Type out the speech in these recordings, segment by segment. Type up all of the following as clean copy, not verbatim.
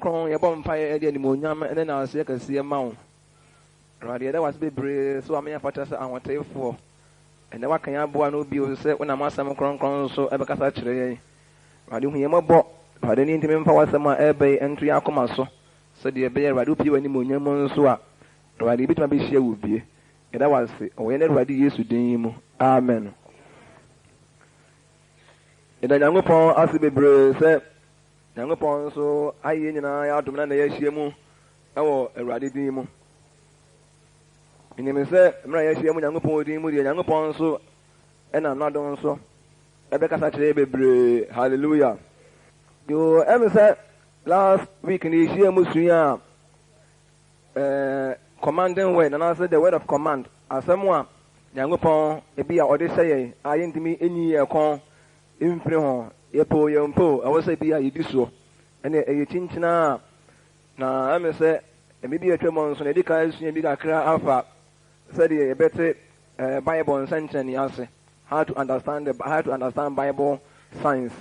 kronkron ye bom fa ye de ni monyam ene na ase kase ma wo radio da was bebre so amenya fata se awotefo ene wakan aboa no bi o se wona masam kronkron so ebe kasa kire ye radio hu ye mabo radio ni ntimi mfa wasam a ebe entu ya akoma so so de ebe radio pie wani monyam nso a radio bituma be hia wo bie eda wase o ye ne radio Yesu din mu amen. Ida Nyankopɔn ase bebre sɛ Nyankopɔn nso ayɛ nyinaa ya adom na na yɛahyia mu ɛwɔ Awurade din mu. Menim sɛ mmerɛ yɛahyia mu Nyankopɔn din mu deɛ Nyankopɔn nso ɛna n'adom nso ɛbɛkasa kyerɛ bebree. Hallelujah. Yo ɛme sɛ last week ne yɛhyia mu sua a commanding word anaasɛ the word of command asɛm a Nyankopɔn ebi a ɔde hyɛ yɛn a yɛntumi enyi yɛ kɔn imfiri ho yepo yempo awose bia yediso ene eyechinchina na amese emebi etwemo nso na edika asua bi kakra afa said ye bete Bible sentence yase how to understand Bible science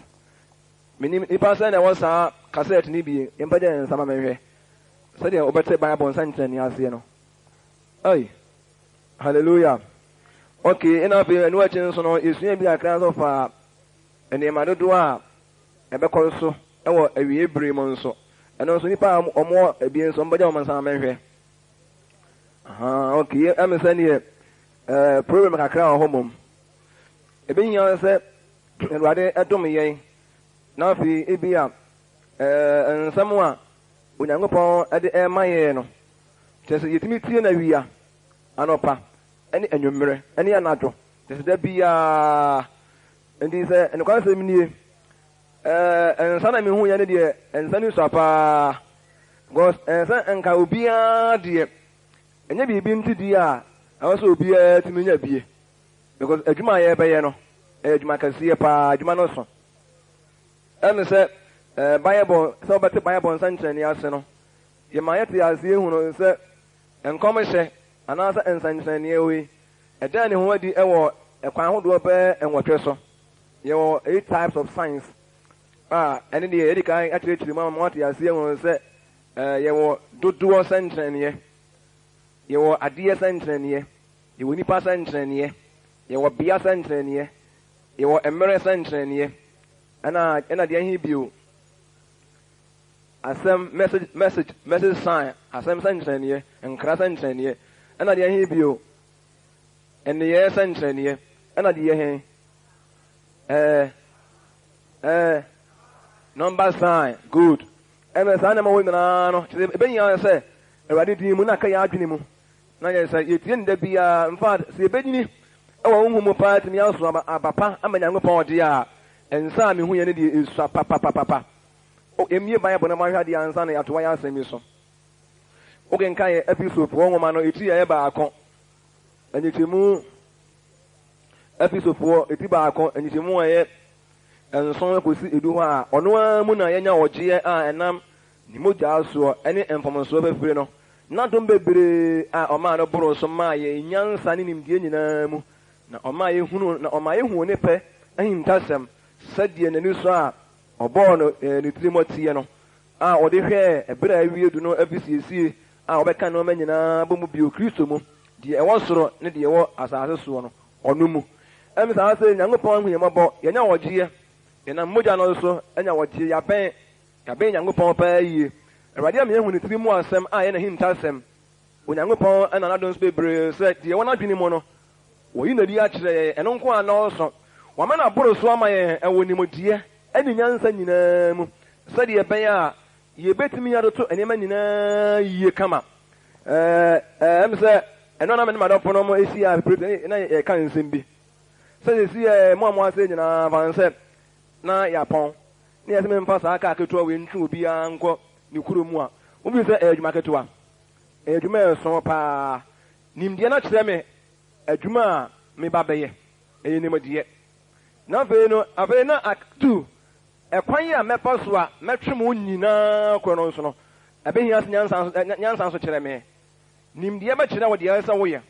minim ipasa na wasa cassette ni bi empaje nsama menhwe said ye obete Bible sentence yase no ai hallelujah okay ina be enu achi nso no esua bi kakra so fa ene madodo a ebekọ so ewo awie bere mo nso eno nso nipa omo ebie nso mbaja mo nsa menhwe aha okay amesani problem kakra ho mom ebinya se Awurade edom yen na fi ebia nsam a Onyankopɔn ede emaye no tese yetimi tie na wia anopa ene anwumere ene anadwo tese da bia ndi se en kwa se mnie ensa na me hu ya ne de ensa ni so pa because ensa enka obia de enye bibi ntidi a awoso obia timi nya bie because adwuma ye be ye no adwuma kase pa adwuma no so em se Bible so bete Bible nsa nkyerɛ ne ase no ye ma ye te ase hu no se enkom hye anasa ensa nkyerɛ ne ewe ɛda ne ho adi ɛwɔ ɛkwan hodo pɛ enwɔtwe so your 8 types of science and the edikai actually mama what you see on say your dodo sentence your idea sentence your nipa sentence your bia sentence your emere sentence ana the hin bio asem message sign asem sentence and kra sentence ana the hin bio and the year sentence ana the hin number sign good emesa na ma wo nyina no ebenya se Awurade din mu na ka ya adwene mu na ye se yetie nda bia in fact se ebegyini ewo hu mu pa timi aso abapa amanyango ode a ensa me hu ye ne de esu papa o emie Bible na ma hwa de ansa na yato ya asemi so o genka ye episode wo nwoma no eti ye ba akon anyitemu episode 4 eti ba akon anyitemu ye enson kosi edu ho a ono amu na yenya oje a enam ni moja so ene enfomso befire no na dom bebre a oma no boro so ma ye nyansa ni nimdie nyina mu na oma ye hunu na oma ye hu ne pe ahimtasem sadie nani so a obo no ni Timothy no a ode hwe ebra awie du no abisiesie a obeka no ma nyina bomu bio Kristo mu die ewo soro ne die ewo asase so no ono mu emisa ase Nyankopɔn hu yemabo yenya oje ena moja no so enya wotie yaben Nyankopɔn pa yie Awurade am yehu ne tiri mu asem a ye na hintasem Onyankopɔn ana na don bebre se de wona dwene mu no wo yi na di a kyerɛ eno nko ana oso wa ma na boro so ama ye ewo ni modie ani nyansa nyina mu se de ben a ye betimi ya to enema nyina yie kama em se eno na me ma do pono mo esi a na ye kan nsem bi se si mo ase nyina van se na yapon ni ese me mfa saa ka keto we ntwe obi anko ni kuro mu a obi se adwuma keto adwuma eso pa nimdie na kyerɛ me adwuma me ba bɛyɛ nimdie na fe no abe na aktu ekwan a mepa so a metwe mo nyina kro no so no abehia nyansa so kyerɛ me nimdie ba kyerɛ wo de ɛsɛ wo yɛ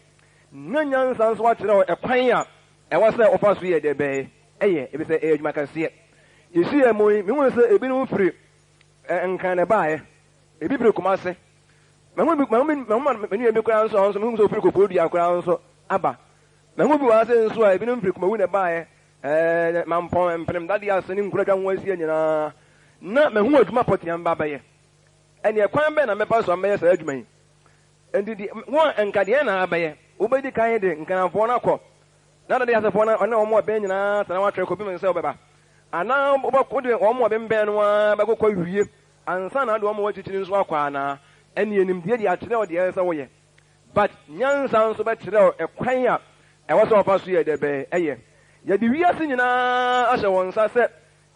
na nyansa so kyerɛ ekwan a ɛwɔ sɛ ofa so yɛ de bɛyɛ ebi sɛ adwuma kɛseɛ yesi mo mi hu sɛ ebi no firi nkan ne baaye ebi bere kumase mahu menu ebi kura nso mahu so firi kopo dua kura nso aba mahu bi wa se nso a ebi no firi kumawu na baaye mampon empem dade ase ni nkura twa ho asie nyina na mahu adwuma potiam ba baye ene ekwan be na mepa so ameye sa adwuma yi endi won enkade na abaye obedi kan de nkanafo na kɔ na dade asefo na ɔne ɔmo ɔbɛn nyina tana watwe kɔ bi men sɛ ɔbɛba ana obakɔ de ɔmo ɔbɛn bɛn no a bɛkɔ wie ansa na de ɔmo wachichiri nso akɔ ana ene enim de de akyerɛ ɔde ɛsɛ woyɛ but nyansa nso bɛkyerɛ ɛkwan a ɛwɔ sɛ ɔfa so yɛ de bɛ ɛyɛ yɛ de wiase nyina ahyɛ wɔn nsa sɛ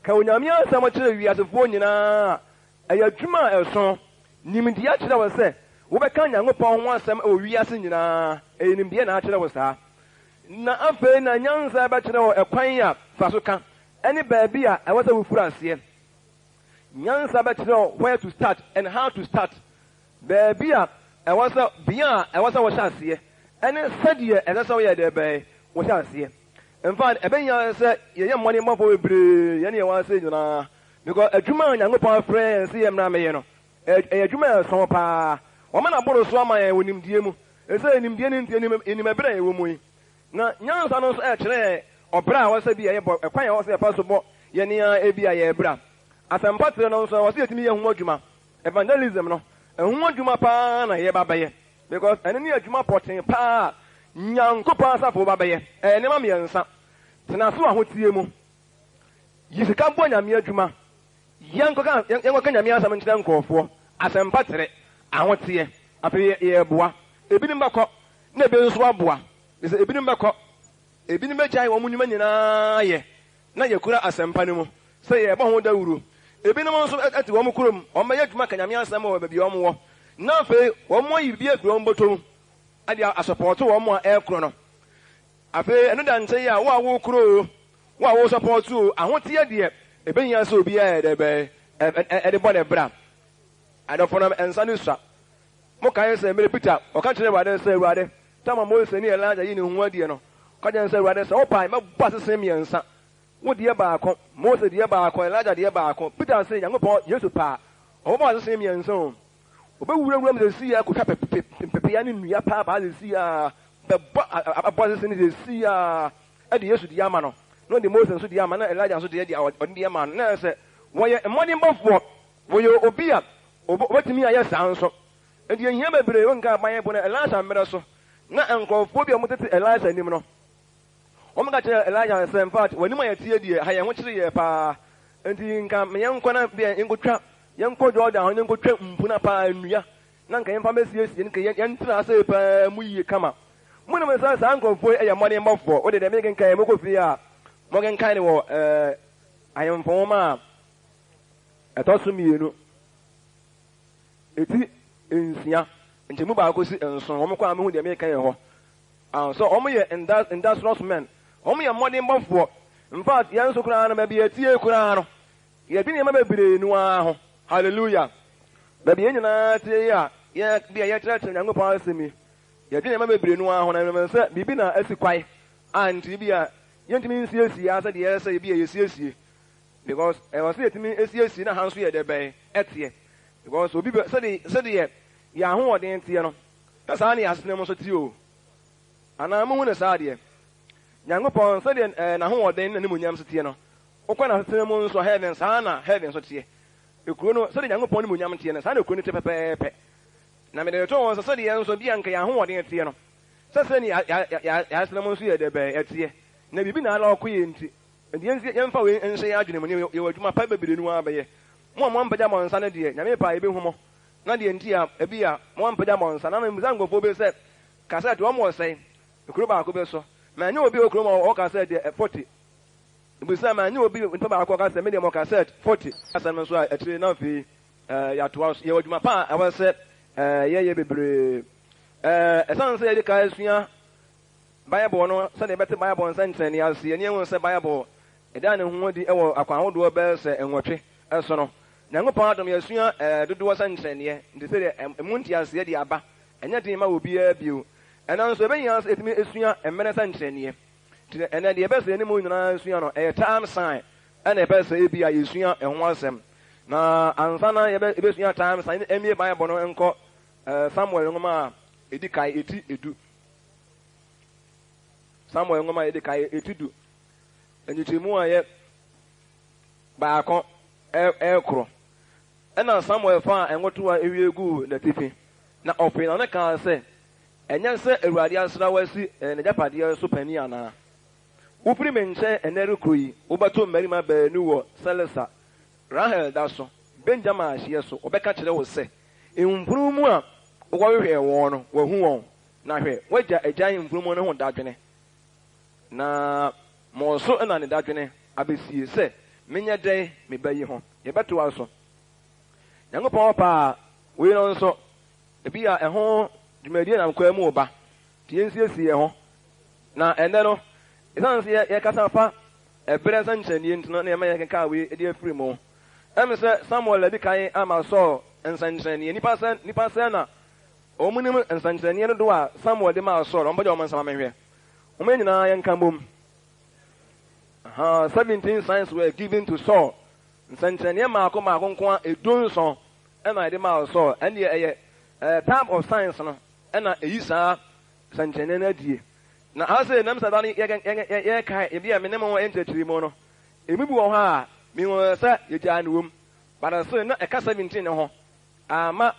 ka onyame asɛm kyerɛ wiasefo nyina ɛyɛ adwuma ɛso nimdeɛ akyerɛ wɔ sɛ wobɛka Nyankopɔn ho asɛm ɛwɔ wiase nyinaa ɛyɛ nimdeɛ na akyerɛ wɔ saa na afei na nyansa bɛkyerɛ wɔ ɛkwan a fa so ka ɛne baabi a ɛwɔ sɛ wofura aseɛ nyansa bɛkyerɛ wɔ where to start and how to start baabi a ɛwɔ sɛ bia a ɛwɔ sɛ wɔhyɛ aseɛ ɛne sɛdeɛ ɛsɛ sɛ wɔyɛ dɛ bɛɛ wɔhyɛ aseɛ in fact ɛbɛnya sɛ yɛyɛ mmɔne mmɔfo bebree yɛne yɛwɔ ase nyinaa because adwuma a Nyankopɔn afrɛ yɛn sɛ yɛ mmra meyɛ no ɛyɛ adwuma ɛsɔn paa wɔma na boro so ama yɛn wɔ nimdeɛ mu ɛsɛ nimdeɛ ne ntie inimɛberɛ a yɛwɔ mu yi na nyansa no nso ɛkyerɛ ɔbrɛ a wɔsɛ bi yɛyɛ bɔ ɛkwan a wɔsɛ yɛfa so bɔ yɛne a ebi a yɛbrɛ asɛmpa tere no nso wɔsɛ yɛtumi yɛ ho adwuma evangelism no ɛho adwuma paa na yɛba bɛyɛ because ɛne ne adwuma pɔten paa Nyankopɔn asafo ba bɛyɛ nneɛma mmiɛnsa tena so ahotie mu yi sika bɔ Nyame adwuma yɛnkɔka Nyame asɛm nkyerɛ nkɔɔfoɔ asɛmpa tere ahoteɛ afei yɛboa ebinom bɛkɔ na ebi nso aboa sɛ ebinom bɛkɔ ebinom bɛgyae wɔn nnwuma nyinaa yɛ na yɛkura asɛmpa no mu sɛ yɛbɔ ho dawuro ebinom nso ɛte wɔn kurom wɔn bɛyɛ adwuma ka Nyame asɛm wɔ baabi wɔn wɔ na afei wɔn ayi biribi afiri wɔn bɔtɔ mu ade asɔpɔɔto wɔn a ɛrekoro no afei ɛno da nkyɛn yi a wo a wokuro wo a wosɔpɔɔto o ahoteɛ deɛ ebɛnya sɛ obiara yɛ dɛ ɛde bɔ ne bra adɔfo no nsa ne sua mo kae sɛ mmere Peter ɔka kyerɛ Awurade sɛ Awurade tama Mose ne Elija yi ne ho adie no ka kyerɛ sɛ Awurade sɛ wopae mɛbɔ asese mmiɛnsa wo deɛ baako Mose deɛ baako Elija deɛ baako Peter sɛ Nyankopɔn Yesu paa ɔbɛbɔ asese mmiɛnsa o obɛwurawura mu sɛ si ya kotwa pɛpɛpɛya ne nnua paa paa sɛ si ya bɛbɔ abɔ asese ne sɛ si ya ɛde Yesu deɛ ama no na ɔde Mose nso deɛ ama na Elija nso deɛ ɔde deɛ ama no na sɛ wɔyɛ mmɔdemmɔfoɔ wɔyɛ obi a obetumi ayɛ saa nso enti yɛhia bebree wɔnka aban bo no Elija mmerɛ so na nkurɔfoɔ bi a wɔtete Elija anim no wɔn ka kyerɛ Elija sɛ in fact wɔnim a yɛtie deɛ ha yɛn ho kyerɛ yɛ paa enti nka yɛnkɔ na bi yɛnkɔtwa yɛnkɔ Jordan ho yɛnkɔtwa mpuna paa nnua na nka yɛmfa bɛsiesie nka yɛntena ase paa mu yie kama mo nim sɛ saa nkurɔfoɔ yɛ mmɔdemmɔfoɔ wode dɛ mekenkan mɔkɔ fie a mɔkenkan ne wɔ ahemfo nwoma a ɛtɔ so mmienu eti nsia nkyɛmu baako si nson wɔn kɔ a mehu deɛ meka yɛ hɔ so wɔn yɛ industrious men wɔn yɛ mmɔdemmɔfoɔ in fact yɛn nso koraa no baabi yɛtie koraa no yɛde nneɛma bebree no ara ho hallelujah baabi yɛn nyinaa tie yi a bi a yɛkyerɛkyerɛ Nyankopɔn asɛm yi yɛde nneɛma bebree no ara ho na mmɛn sɛ biribi na asi kwae a nti bi a yɛntumi nsiesie asɛ deɛ yɛsɛ bi a yɛsiesie because ɛwɔ sɛ yɛtumi esiesie na ha nso yɛ dɛ bɛn ɛteɛ because obi sɛdeɛ yɛ ahoɔden teɛ no na saa ne yɛasene mu nso tie o anaa mohu ne saa deɛ Nyankopɔn sɛdeɛ n'ahoɔden na ne munyam so teɛ no wokɔ n'asene mu nso heaven saa na heaven nso teɛ ekuro no sɛdeɛ Nyankopɔn ne munyam teɛ no saa na ekuro no te pɛpɛɛpɛ na mede to wɔn sɛ sɛdeɛ nso bi anka yɛ ahoɔden teɛ no sɛ ne yɛasene mu nso yɛ dɛ bɛn ɛteɛ na biribi na ala ɔkɔ yɛ nti yɛmfa wei nhyɛ yɛ adwene mu ne yɛwɔ adwuma pa bebree no ara bɛyɛ mo a moampagya mo nsa no deɛ Nyame paa yɛbɛhu mo na deɛ nti a ebi a moampagya mo nsa na mmusa nkɔfoɔ bi sɛ kasɛte wɔn wɔ sɛn ekuro baako bi so ma nyɛ obi okuro ma ɔka sɛ deɛ 40 mbusa ma nyɛ obi nipa baako ɔka sɛ me deɛ mo ka sɛ 40 asɛm no so a akyire na afei yɛatoa so yɛwɔ adwuma pa a ɛwɔ sɛ yɛyɛ bebree ɛsan sɛ yɛde ka asua Bible no sɛ yɛbɛte Bible nsɛnkyerɛnne ase yɛne ɛhu sɛ Bible ɛda ne ho di ɛwɔ akwan ahodoɔ bɛyɛ sɛ nwɔtwe ɛso no Nyankopɔn adom yɛsua dodoɔ sɛ nkyerɛnneɛ nti sɛ ɛmu nteaseɛ de aba ɛnyɛ den ma wɔ biara bio ɛna nso ɛbɛnyia sɛ ɛtumi esua mmerɛ sɛ nkyerɛnneɛ nti ɛnɛ deɛ ɛbɛsɛ yɛne mu nyinaa sua no ɛyɛ time sign ɛna ɛbɛsɛ ebi a yɛsua ɛho asɛm na ansana ebe sunya time sa emie Bible no enko Samuel ngoma edi kai eti edu Samuel ngoma edi kai eti du enyichimu aye baako ekro ena Samuel fa enwoto a ewie gu na tifi na opin na ka se enye se Awurade asra wasi ne japade so pani ana upri menche enere kroyi ubato marima baanu wo Selesa Rahel daso Benjamin ahye so obeka kire wo se enfurumu a wowehwe won no wahu won na hwe waja agyan enfurumu no ho dadwene na moso na ne dadwene abesie se menya den me bayi ho ye beto aso Nyankopɔn pa we no nso ebi a ɛho dwumadie na nkwa mu oba tie nsiesie ho na ene no isan se ye kasa fa ebere san chanie ntino na ye ma ye keka we edi afiri mu se Samuel adi kan ama so nsanchanie nipa sen na omunim nsanchanie no do a Samuel de ma so ro mbode o man sama menhwe nyina ye nka bom 17 signs were given to Saul nsanchanie ma akoma akonkwa edonso na de ma so and ye type of science no na eyi saa nsanchanie na die na ase nam sa dani ye kai e bia menem won entetiri mu no emibu wo ha mi won sa ye ja na wom bara so na eka 17 ne ho ama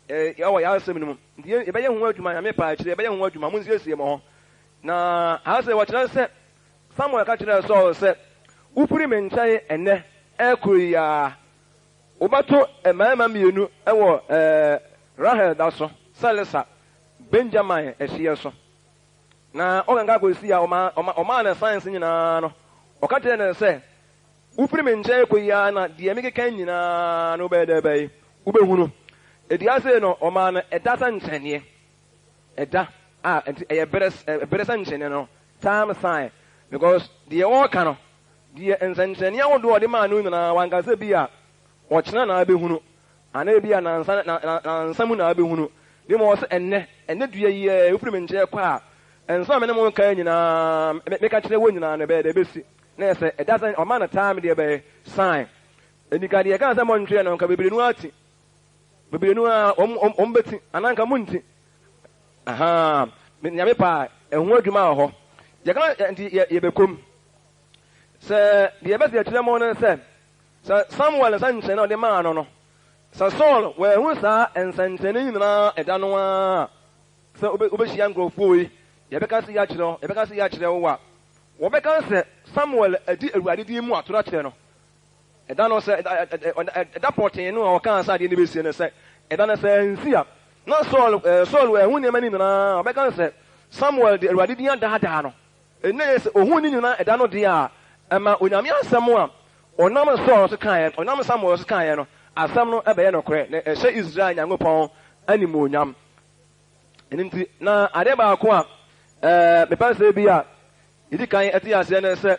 yawo ya asem no die e be ye ho adwuma ya me pa akire e be ye ho adwuma mun siesie mo ho na ase wo kire se Samuel ka kire so se upuri menchai ene ekuri ya obato emaama mienu ewo Rahel daso Selesa Benjamin ehye so na oganga go si ya oma na science nyina no okate na se ufiri menche koya na de emeke nyina no be de be ubehunu edi ase no oma na edasa nchene eda eberesa nchene no time sign because the all can the nchene awodo de ma no nyina wangase bia ochena na abehunu ana bia na nsamu na abehunu de mo se enne dua yi ufiri menche kwa enso me ne mo kan nyina me ka kire wo nyina no be de besi na se it doesn't o man time de be sign enika de ka se mo ntwe no ka bebrenu ati bebrenu a ombeti ananka munti aha me nyame pa ehun adwuma ho ye ka ye bekom se de be se kire mo no se Samuel san nche na de ma no se Saul we hu sa ensanchene nyina eda no a se obehia nkrofo yi yebeka se ya kire wo a wobeka se Samuel adi Awurade di mu atora kire no eda no se eda portin no o kan sa de ne besie no se eda no se nsia na Saul we hu ne mani na obeka se Samuel di Awurade di ada no ene se ohun ni nyina eda no di a ema onyame asem a onam Saul se kan onam Samuel se kan no asem no ebe ye no kore na ehye Israel Nyankopɔn animu onyam enti na ade ba ko a me pa se bia idi kan eti ase na se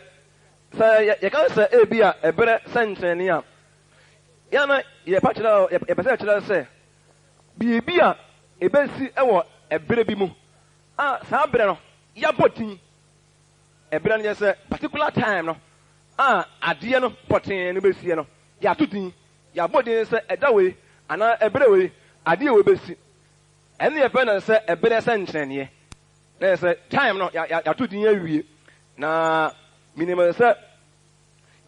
ye kan se e bia ebere senchene a ya na ye pa kira ye pese kira se bibia ebesi ewo ebere bi mu a sa bere no ya botin ebere no ye se particular time no a ade no potin no besie no ya tutin ya bodin se eda we ana ebere we ade we besi ene ye pe na se ebere senchene na se time no ya to din awie na minimum se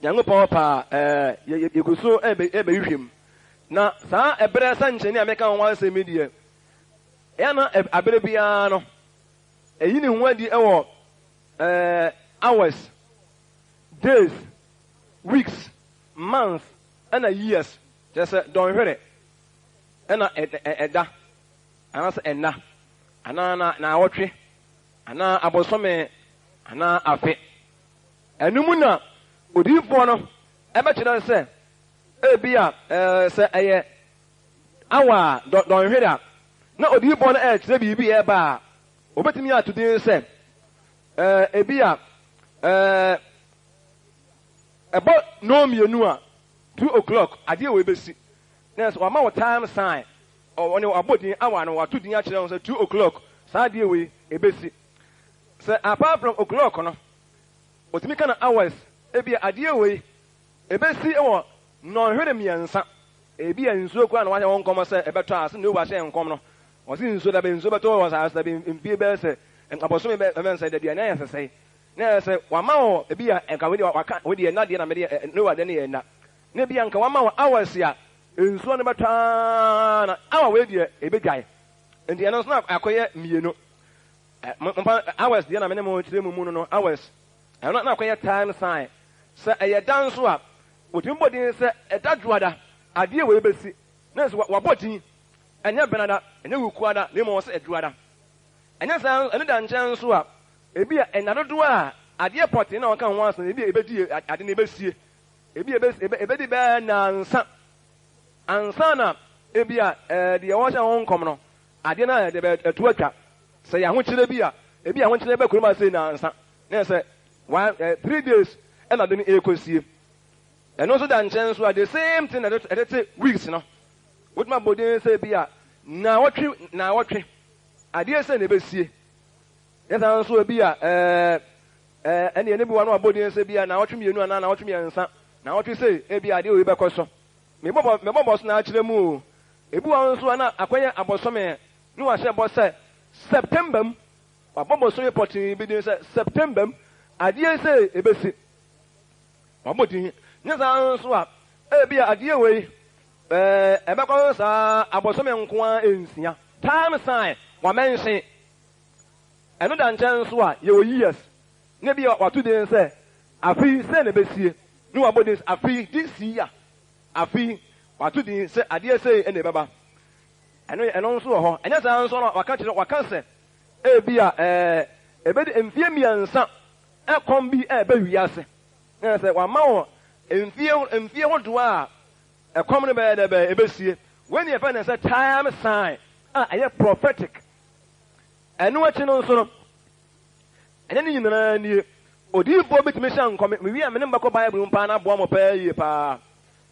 Nyankopɔn pa yeguso ebe hwem na saa ebere sanchene a meka won asem die ya na abere bia no eyi ne ho adi ewo hours days weeks months and years just don hwere na eda ana se enna ana na awotwe ana abosome ana afe enum na odifo no ebe kire se ebia se eye awa don hweda na odifo no kire bibi e ba obetimi atudin se ebia ebo no mienu a 2 o'clock ade we besi na so ma time sign o ne abodin awa no atudin a kire se 2 o'clock saa ade we ebesi se apart from o'clock no otimi kana hours ebia ade we ebesi no hwere miensa ebi ensuo kwa na wa won kom se ebeto ase ne wa hye nkom no o se nsuo da be nsuo beto wa sa da be mpie be se abosome be mensa da dia na ya sesei na se wa ma o ebi a enka we de na de na me de ne wa de ne na ne bi anka wa ma o hours ya nsuo ne beto na awa we de ebedwae ndi eno so na akoye mienu hours de na me ne mo kire mu no hours eno na akoye time sign se eye dan so a otimbo din se edadwoada ade we besi na so wabodin enya benada enya wukuada ne mo se edwoada enya san ene da nchen so a ebi a enadodo a ade poti na waka ho asan ebi ebedi ade ne besie ebi ebedi be na ansa na ebi a de wo hye ho nkom no ade na de be etu atwa se ya ho kire bi a ebi a ho kire be kuruma se na ansa na se 3 days ena de ne ekosie eno so da nchen so the same thing that it weeks no what my body say bia na wotwe ade say na besie yesa so bia ene bi wa no body say bia na wotwe mienu ana na wotwe miensa na wotwe say e bia ade we bekoso me bobo so na akire mu ebi wa so na akwanye abosome ni wa hye bo say September wa bobo so report bi dey say September ade say e besi wa body nyesa so a ebi ade we ebekọ sa abosome nko a ensia time sign wa mention eno da nchen so a ye years ne bi wa to dey say afi say na besie ni wa body afi this year afi wa to dey say ade say ene beba eno so ho enyesa so no wa ka say ebi ebe de mfie miensa ekom bi ebe wiase na say wa ma wo mfie hodo a ekom ne be de ebesie when you find say time sign aye prophetic enu achi no so no ene ni nyina ni odifo betime sha nkom me wi a me ne mbakọ bible mpa na bo mo pa yie pa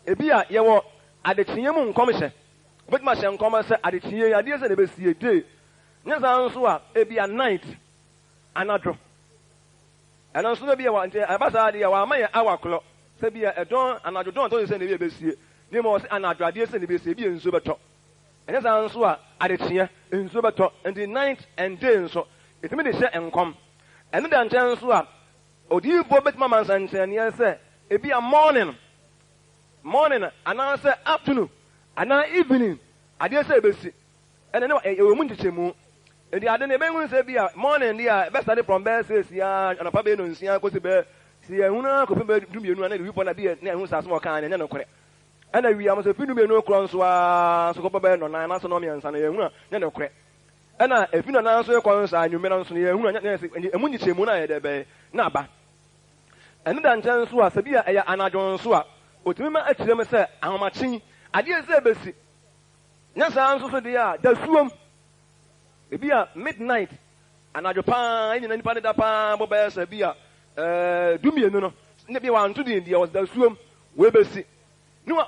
ebi a ye wo adechie mu nkom hye betime sha nkom se adechie ade se na ebesie day nyeza nso a ebi a night anadro eno so bi a wa nje abasa ade a wa amaye hour clock se bi a edon anadro don to se na bi ebesie ni mo se anadro ade se na ebesie bi enso beto ene san nso a adechie enso beto and the night and day nso etimi de hye enkom ene da nchen nso a odifo betima mansanchen ne se ebi a morning ana se afternoon ana evening ade se ebesi ene ne e wo mu ntichemu edi ade ne bengun se bi a morning dia be start from be se sia anapa be no nsia ko se be si ehuna ko pe du mienu na wi pona bi na ehun sa so kan nya no kore ana wi am se finu mienu kro nso a so ko be no na so no mi ansa na ehuna nya no kore ana efinu na so ko nso anwume na nso na ehuna nya se emu nyichemu na ye de be na aba ene da nchen so a se bi a eya anajon so a otimi ma akirem se ahomachi ade se besi nya sa nso so de a da suom ebi a midnight anajo pa ni na nipa de da pa bo be se bi a dumienu no ne bi wa nto de was da suom we besi no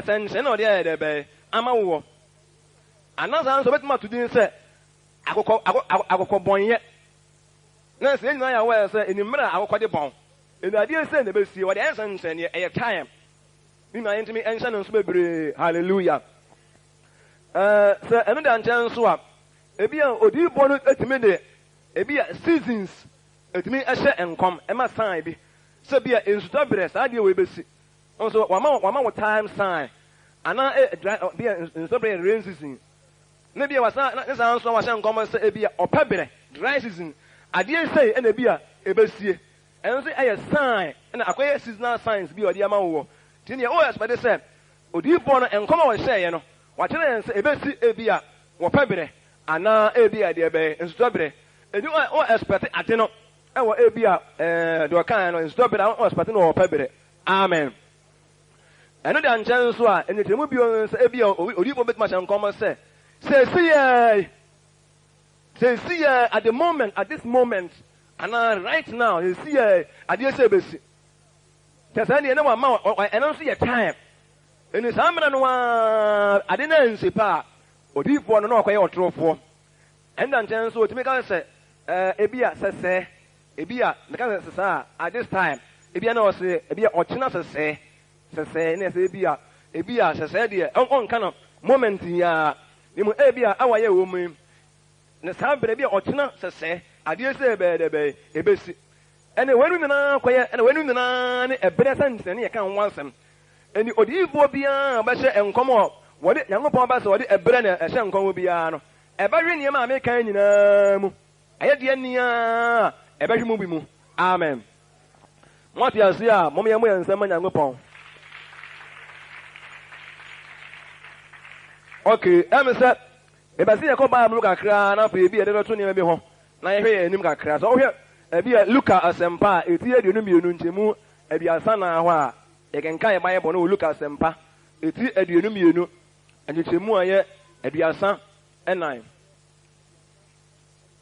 sense na ode de be ama wo anasa nso betima to din se akokọ bonye na se nyina ya we se enimra akokọ de bon enade se na besi wo de sense ne e time ni na yentimi enhye no nso bebre hallelujah se eno da nchen so a ebi a odibo no etimi de ebi a seasons etimi ehye enkom ema sign bi se bi a ensuta bre sa de we besi onso wama wo time sign ana bi a ensuta bre rain season ne bi a wasa ne san so wa hye enkom se ebi a opebre dry season ade sei ena bi a ebesie enso eye sign ena akoye seasonal signs bi odi ama wo tini o expect se odibo no enkom wo hye ye no wa kire se ebesi ebi a wo pebre ana ebi a de be ensuta bre edi o expect ade no ewo ebi a do kan no ensuta bre o expect no wo pebre amen eno da nchen so a enetemu bi o se ebi a odibo betima hye enkom se see at the moment, at this moment, and right now, you see at the service. Tasani no one and don't see a time. And it's no I didn't say pa or deep one no quite or for. And then so to make us say Ebia says Ebia because at this time Ebia no say Ebia or China say sese na se ebi a sese de on kana moment ya ni mu ebi a awaye wo mu na sa bere bi otena sese ade se be ebesi ene wenu nyina koye ene wenu nyina ne ebere sentene ne kan wansem eni odifo bia ba hye enkomo wode Nyankopɔn ba se wode ebere na hye enkomo bia no ebehwe ne ma me kan nyina mu aye de ania ebehwe mu bi mu amen mo ti ase a mo me mo yensem Nyankopɔn okay emse ebasi yakɔ ba mu kakra na fa ebi ededo to ne bi ho na ye hwe enim kakra so hwe ebi Luka asempa eti aduonu mienu nchemu abiasa na ho a yekenka ye Bible no Luka asempa eti aduonu mienu anchemu aye abiasa enan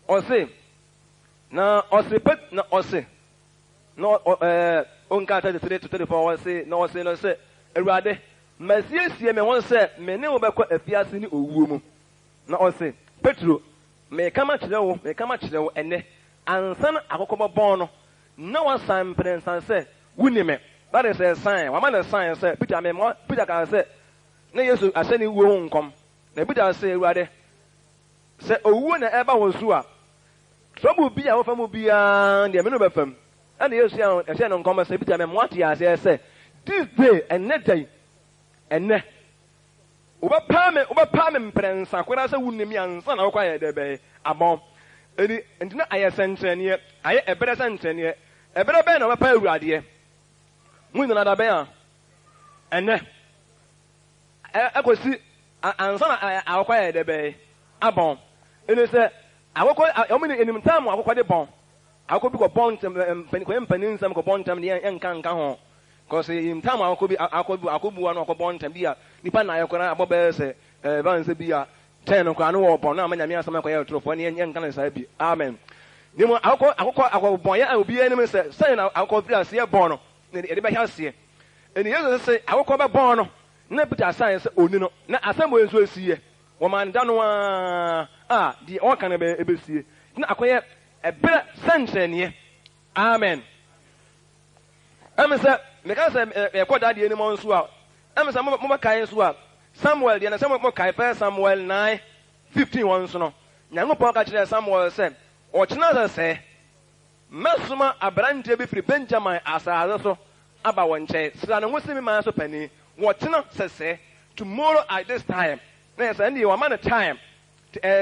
ose na ose pet na ose no onka 33 to 34 ose na ose no se Awurade masiesie me won se me ne wo bekɔ afiase ni owuo mu na ose Petro me kama kyerɛ wo ene ansan akokɔ bɔn no na wasan prensan se wunime that is a sign wa man sign se Peter ka se na Yesu asɛ ne wuo nkom na Peter se Awurade se owuo na eba wo so a trouble bi a wo fam bi a de me no befam and Yesu ya ɛsɛ no nkom se Peter me moate ase se this day ene Uba me mprensa kwara se wunimi ansa na wokwa ye de be abon eni ntina aye sentrenie aye ebere sentrenie ebere be na wapa Awurade mu nyina da be a ene akosi ansa na awokwa ye de be abon eni se awokwa omini enim tam awokwa de bon awokwa bi ko bon mpanin nsam ko bon tam ne enka ho cause in time akobu anu akobon ntem bia nipa na ayekora abobe se vanse bia 10 kwa anu wo bon na amanya mi asama kwa yetrofo ne nka na sa bi amen nimu akobon ya obi enim se say na akobi ase bon no ne de be hase eni yeso se akoba bon no na Peter say se oni no na asamo enso asiye wo man da no di o kan be ebesie na akoye ebere sentrenie amen amese meka se ekoda de enim onso a amese mo kai so a Samuel de na Samuel mo kai first Samuel 9:15 onso no Nyankopɔn ka kire Samuel se o kina se mesuma abrante bi firi Benjamin asaze so aba wonche sira no ngosimi man so pani wo kina se tomorrow at this time na say ndi wa man time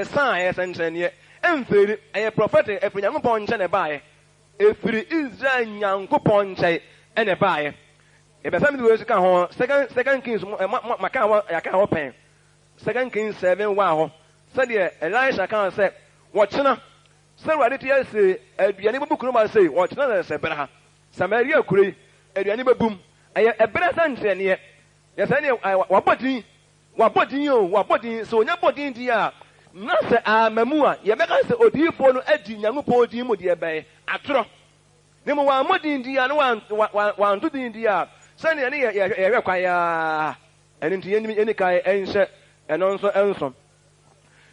sign sentrenie emferi eye prophet efiri Nyankopɔn nche ne baaye efiri Israel Nyankopɔn nche ene baaye ebe family we ka ho second Kings maka ho yaka ho pen 2 Kings 7:1 ho said the Elisha kan say wo kina say Awurade tie say aduane bubukuru ma say wo kina na say bere ha Samaria kure aduane babum eye ebere santre ne ye say ne wabodin so onya bodin di a na say amamu a ye beka say odifo no adi Nyankopɔn di mu de be atoro nemu wa modin di a no wa nto din di a sani ene ye kwa ya ene nti eni kai enhye eno nso enso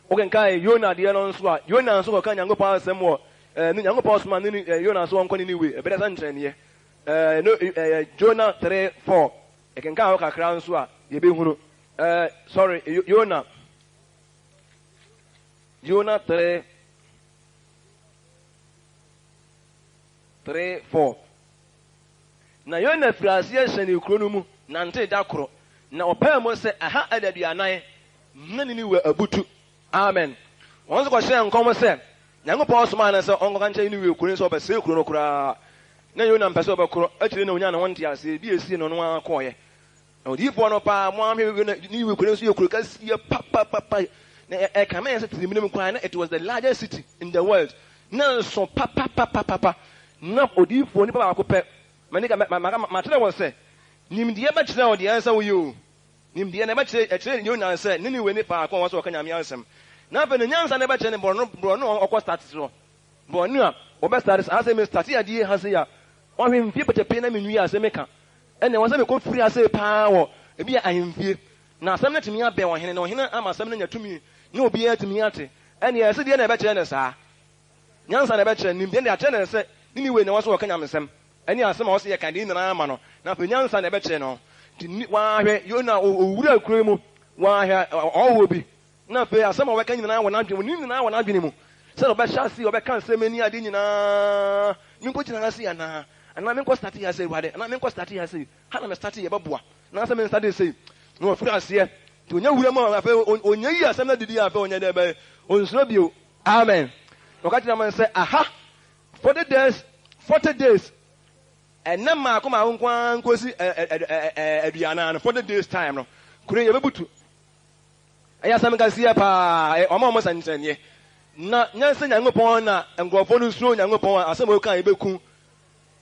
ogen kai Yona de eno nso a Yona nso ka Nyankopɔn asem wo ni Nyankopɔn soma ni Yona nso wonko ni we ebere san trene no Jonah 3:4 eken ka ho kakra nso a ye be hunu sorry Jonah 3:4 na Yona fiasie hyene kuro no mu na nte da koro na opa mo se aha adaduanan na ni we abutu amen won so ko hye nkom se Nyankopɔn soma na se onko kan kye ni we kuro so obese kuro no kura na Yona mpese obekoro akire na onya na wonte ase bi esi no no akoye na odipo no pa mo amhe ni we kuro so ye kuro kasie pa na e kama se timinim kwa na it was the largest city in the world na so pa na odipo ni pa akopɛ manika matele wo se nimdiye ba kire o de ansa wo yo nimdiye na ba kire Yona se ni we ni pa akon wo so ka nyame ansem na fa na nyansa na ba kire ne borno okɔ start so borno a wo ba start ase me start ya die hase ya wo hwemfie petepe na menwi ase meka ene wo se me ko firi ase pa wo ebi ahemfie na asem na timi abɛ wo hene na wo hene ama asem na nyatumi na obi ya timi ate ene ya se die na ba kire ne saa nyansa na ba kire nimdiye na kire ne se ni we na wo so ka nyame nsem ani asem a wo se ye kan de nyina ama no na fa nyansa na be kire no wahwe Yona owura kure mu wahwe owo bi na pe asem obeka nyina wɔ n'adwene mu nyina wɔ n'adwene mu sɛ obɛhya si obɛka nsɛm ani ade nyina minko gyina na se ana ana minko start ya se wade ana minko start ya se hana me start ye bɛboa na asɛm start se no ofura ase to nya wura mu afɛ onya yi asɛm na didi afɛ onya de bɛ onsuro bio amen oka gyina man sɛ aha 40 days and na ma akoma nkwa nkosi aduana no 40 days time no kure ye bebutu aya sam ka sia pa omo sanchanye na nyanse Nyankopɔn na ngrofo no suro Nyankopɔn asem o kan ebeku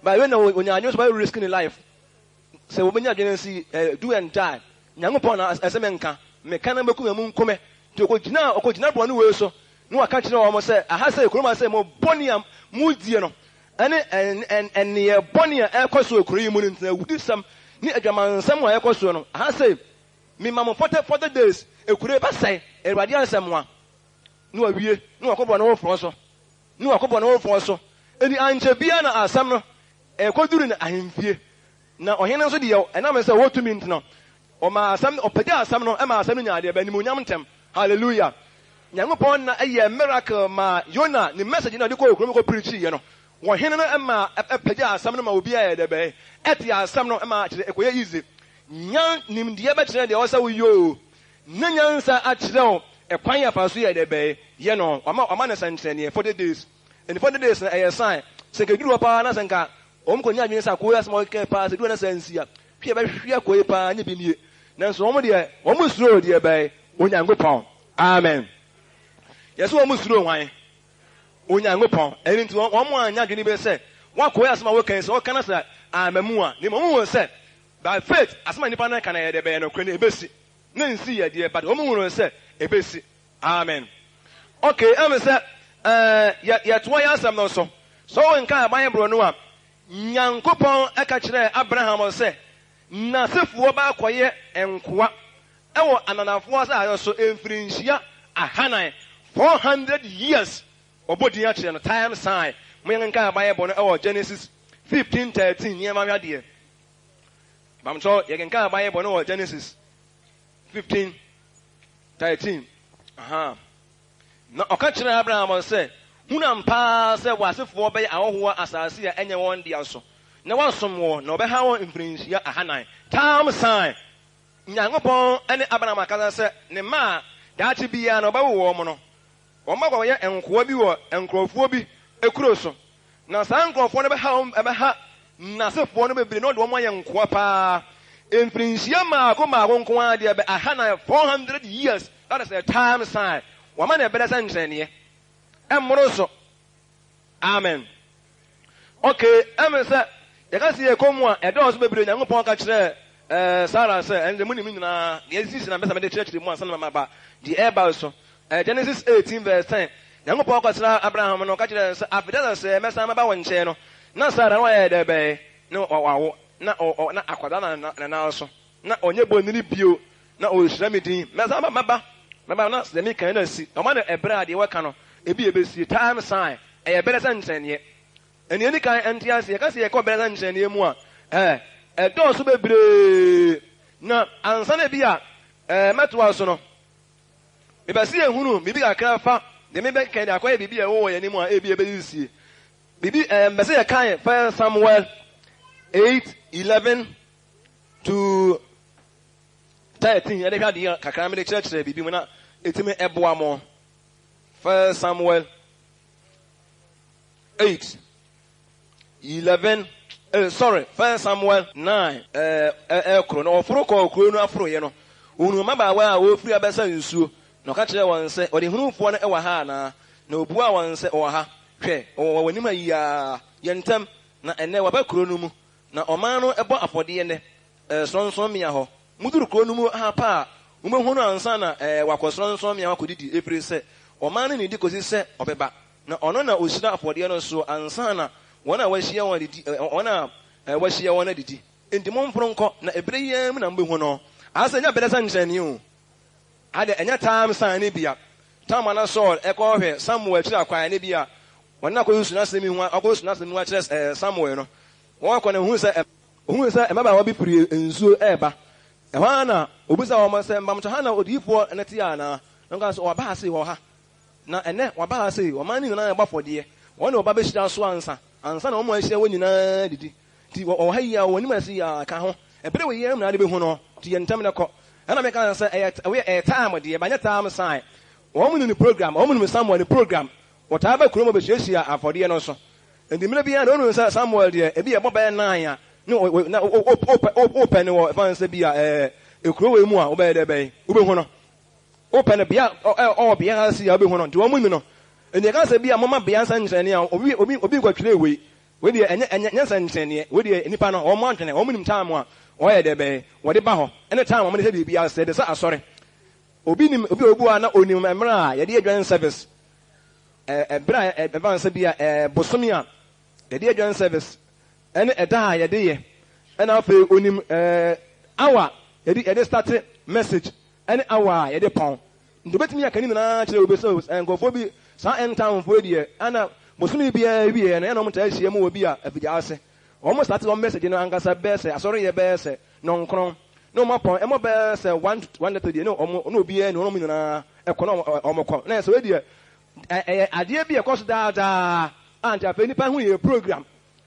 ba we na onyanyo so ba risk in life se wo benya dwene si do and die Nyankopɔn na asem nka me kan na beku mu nkome to okogina bro no we so no aka kire wo mo se aha se kuroma se mo boniam mu die no ene ye bonia ekoso okuru yi mu ntina wudisam ni adwamansam wa ekoso no aha se me mamo 40 days ekure ba sai erwade ansam wa no awie no akobɔ no wofo so eni anche bia na asam no ekoduru na ahemfie na ɔhene nso de yɛ ɛna me sɛ wotumi ntino ɔma asam ɔpagya asam no ɛma asam no nyaade ba nimu nyam ntem hallelujah Nyankopɔn na ɛyɛ miracle ma Yona ne message na de kɔ okurom kɔ preach yɛ no wɔhene no ɛma ɛpagya asam no ma obi ayɛ de bɛ ɛte asam no ɛma akyerɛ ekoyɛ easy nya nimdeɛ bɛkyerɛ deɛ ɔsɛ wo yo na nyansa akyerɛ wo ekwan ya faso yɛ de bɛ yɛ no ɔma ne sankyerɛne 40 days and 40 days na ɛyɛ sign sɛ keduru pa na sɛnka ɔmko nya adwene sa ko asɛm ɔkɛ pa sɛ duwa na sansia hwɛ bɛ hwɛ ko pa nya bi nie nanso ɔmo deɛ ɔmo suro deɛ bɛ Onyankopɔn amen yɛsɛ ɔmo suro hwan Onyankopɔn ɛni nti ɔmo anya adwene bɛ sɛ wakɔ asɛm a wɔkɛn sɛ ɔka na sɛ amamu a ne ɔmo wɔ sɛ by faith asɛm a nipa na ka na yɛ de bɛ no kɔ ne ebesi na nsi yɛ deɛ but ɔmo wɔ sɛ ebesi amen okay sɛ yɛtoa yɛ asɛm no so nka Bible no a Nyankopɔn aka kyerɛ Abraham sɛ nasefoɔ ba akɔyɛ nkoa ɛwɔ ananafoɔ sɛ ayɔ so emfirinhyia 400 years ɔbɔdin akyerɛ no time sign mo yɛn nka Bible no ɛwɔ Genesis 15:13 nneɛma hwɛ adeɛ bamtɔ yɛn nka Bible no wɔ Genesis 15:13 na ɔka kyerɛ Abraham sɛ hunam pa sɛ wasefoɔ bɛyɛ ahohoa asase a ɛnyɛ wɔn dia so na wansom wɔ na ɔbɛha wɔn mfirinhyia 100 time sign Nyankopɔn ɛne Abraham akasa sɛ ne ma daakye biara na ɔbɛwo wɔn mo no wɔn ma wɔyɛ nkoa bi wɔ nkurɔfoɔ bi ekuro so na saa nkurɔfoɔ no ɛbɛha nasefoɔ no bebree na ɔde wɔn ayɛ nkoa paa mfirinhyia maako nko ara deɛ bɛ 400 years that is a time sign wɔn ma na ɛbɛda sɛ nkyɛnneɛ ɛmmoro so amen okay sɛ yɛka sɛ yɛkɔ mu a ɛdɔɔso bebree Nyankopɔn ka kyerɛ Sarah sɛ ɛnde mu ne mu nyinaa deɛ ɛsisi na mbɛsa mede kyerɛkyerɛ mu ansa na mama ba deɛ ɛba so Genesis 18:10 Nyankopɔn ka kyerɛ Abraham no ka kyerɛ sɛ afidela sɛ mɛsan mɛba wɔ nkyɛn no na Sarah no ɔyɛ dɛ bɛɛ na ɔwawo na akwadaa na nan so na ɔnyɛ bɔnini bio na ɔhyira me din mɛsan mɛba na sɛ me kan na si ɔma no ɛbrɛ a deɛ wɔka no ebi ebesi time sign ɛyɛ bɛrɛ sɛ nkyɛnneɛ ɛni ni kan ɛnti ase yɛka sɛ yɛkɔ bɛrɛ sɛ nkyɛnneɛ mu a ɛdɔɔso bebree na ansa na bi a mɛtoa so no ebɛsi ehunu bibi kakra fa de me bɛka de akɔyɛ bibi a ɛwɔ wɔ yɛn anim a ebi ebɛsi sie bibi mbɛsɛ yɛ kan 1 Samuel 8:11 to 13 yɛde hwɛ adeɛ kakra me de kyerɛkyerɛ bibi mu na etimi ɛboa mo 1 Samuel 8:11 1 Samuel 9 ekro no oforo ko okro no aforo ye no onu mabaawa a ofiri abesa nsuo no ka kyerɛ wɔn sɛ ɔde hunufo no ɛwɔ ha na obua wɔn sɛ ɔwɔ ha hwɛ ɔwɔ wɔnim ayiya yɛntem na ɛnɛ wabakro no mu na ɔman no ɛbɔ afɔdeɛ ne sonson mia hɔ muduru kro no mu ha pa umehunu ansa na wakɔsonson mia wakɔdidi efiri sɛ ɔman no ne di kosi sɛ ɔbɛba na ɔno na ohyira afɔdeɛ no so ansa na wɔn a wɔahyia wɔn adidi wɔahyia wɔn adidi enti momforo nkɔ na ebere yɛm na mbehu no asa nya bɛrɛ sa nkyɛnni o ade enya time san ne bia time na Saul ɛkɔ hwɛ Samuel kyerɛ akwan ne bia wɔn na kɔyɛ suna sɛmi ho akɔ suna sɛmi ho kyerɛ Samuel no wɔn akɔ na hu sɛ ɛmaba wɔ bi piri nsuo ɛba Ehwana obusa wo ma se mbamcho ha na odifo enete ya na nka so oba ase wo ha na ene oba ase wo ma ni na gba fode wo na oba be hira so ansa na wo mo ahia wo nyina didi ti wo ha ya wo ni ma se ya ka ho ebere we yam na de be hu no ti yentam ne ko ana me ka se e time de ba nya time sign wo mu ni program wo mu ni Samuel ni program wo ta ba kuro mo be hia afode no so ndi mire bia na onu Samuel de e bi e boba 9 a na open wo fan se bia ekuro we mu a wo be de be wo be hu no open bia o bia ha si ya wo be hu no de wo mu no eni ka se bia mama bia san nchene a obi kwatwire we de enye san nchene we de nipa no o mo antene o mu nim time a o ye de be wo de ba ho ene time o mo de se bia se de se asore obi obu a na onim emra ye de adwan service bra ban se bia bosomi a ye de adwan service ene eda ye de ye ena afa onim hour ye de start message ene hour ye de pon ndo betimi akani na kire obi so ngofo bi sa entam fo de ana bosomi bia wie na ena mo ta ahia mu obi a afija ase o mo start on message no angasa bese asori ye bese no nkron no ma pon e mo bese 1 to de no obi e no mo nyina ekono omokọ na so we de ade bi e koso da anti afa nipa hu ye program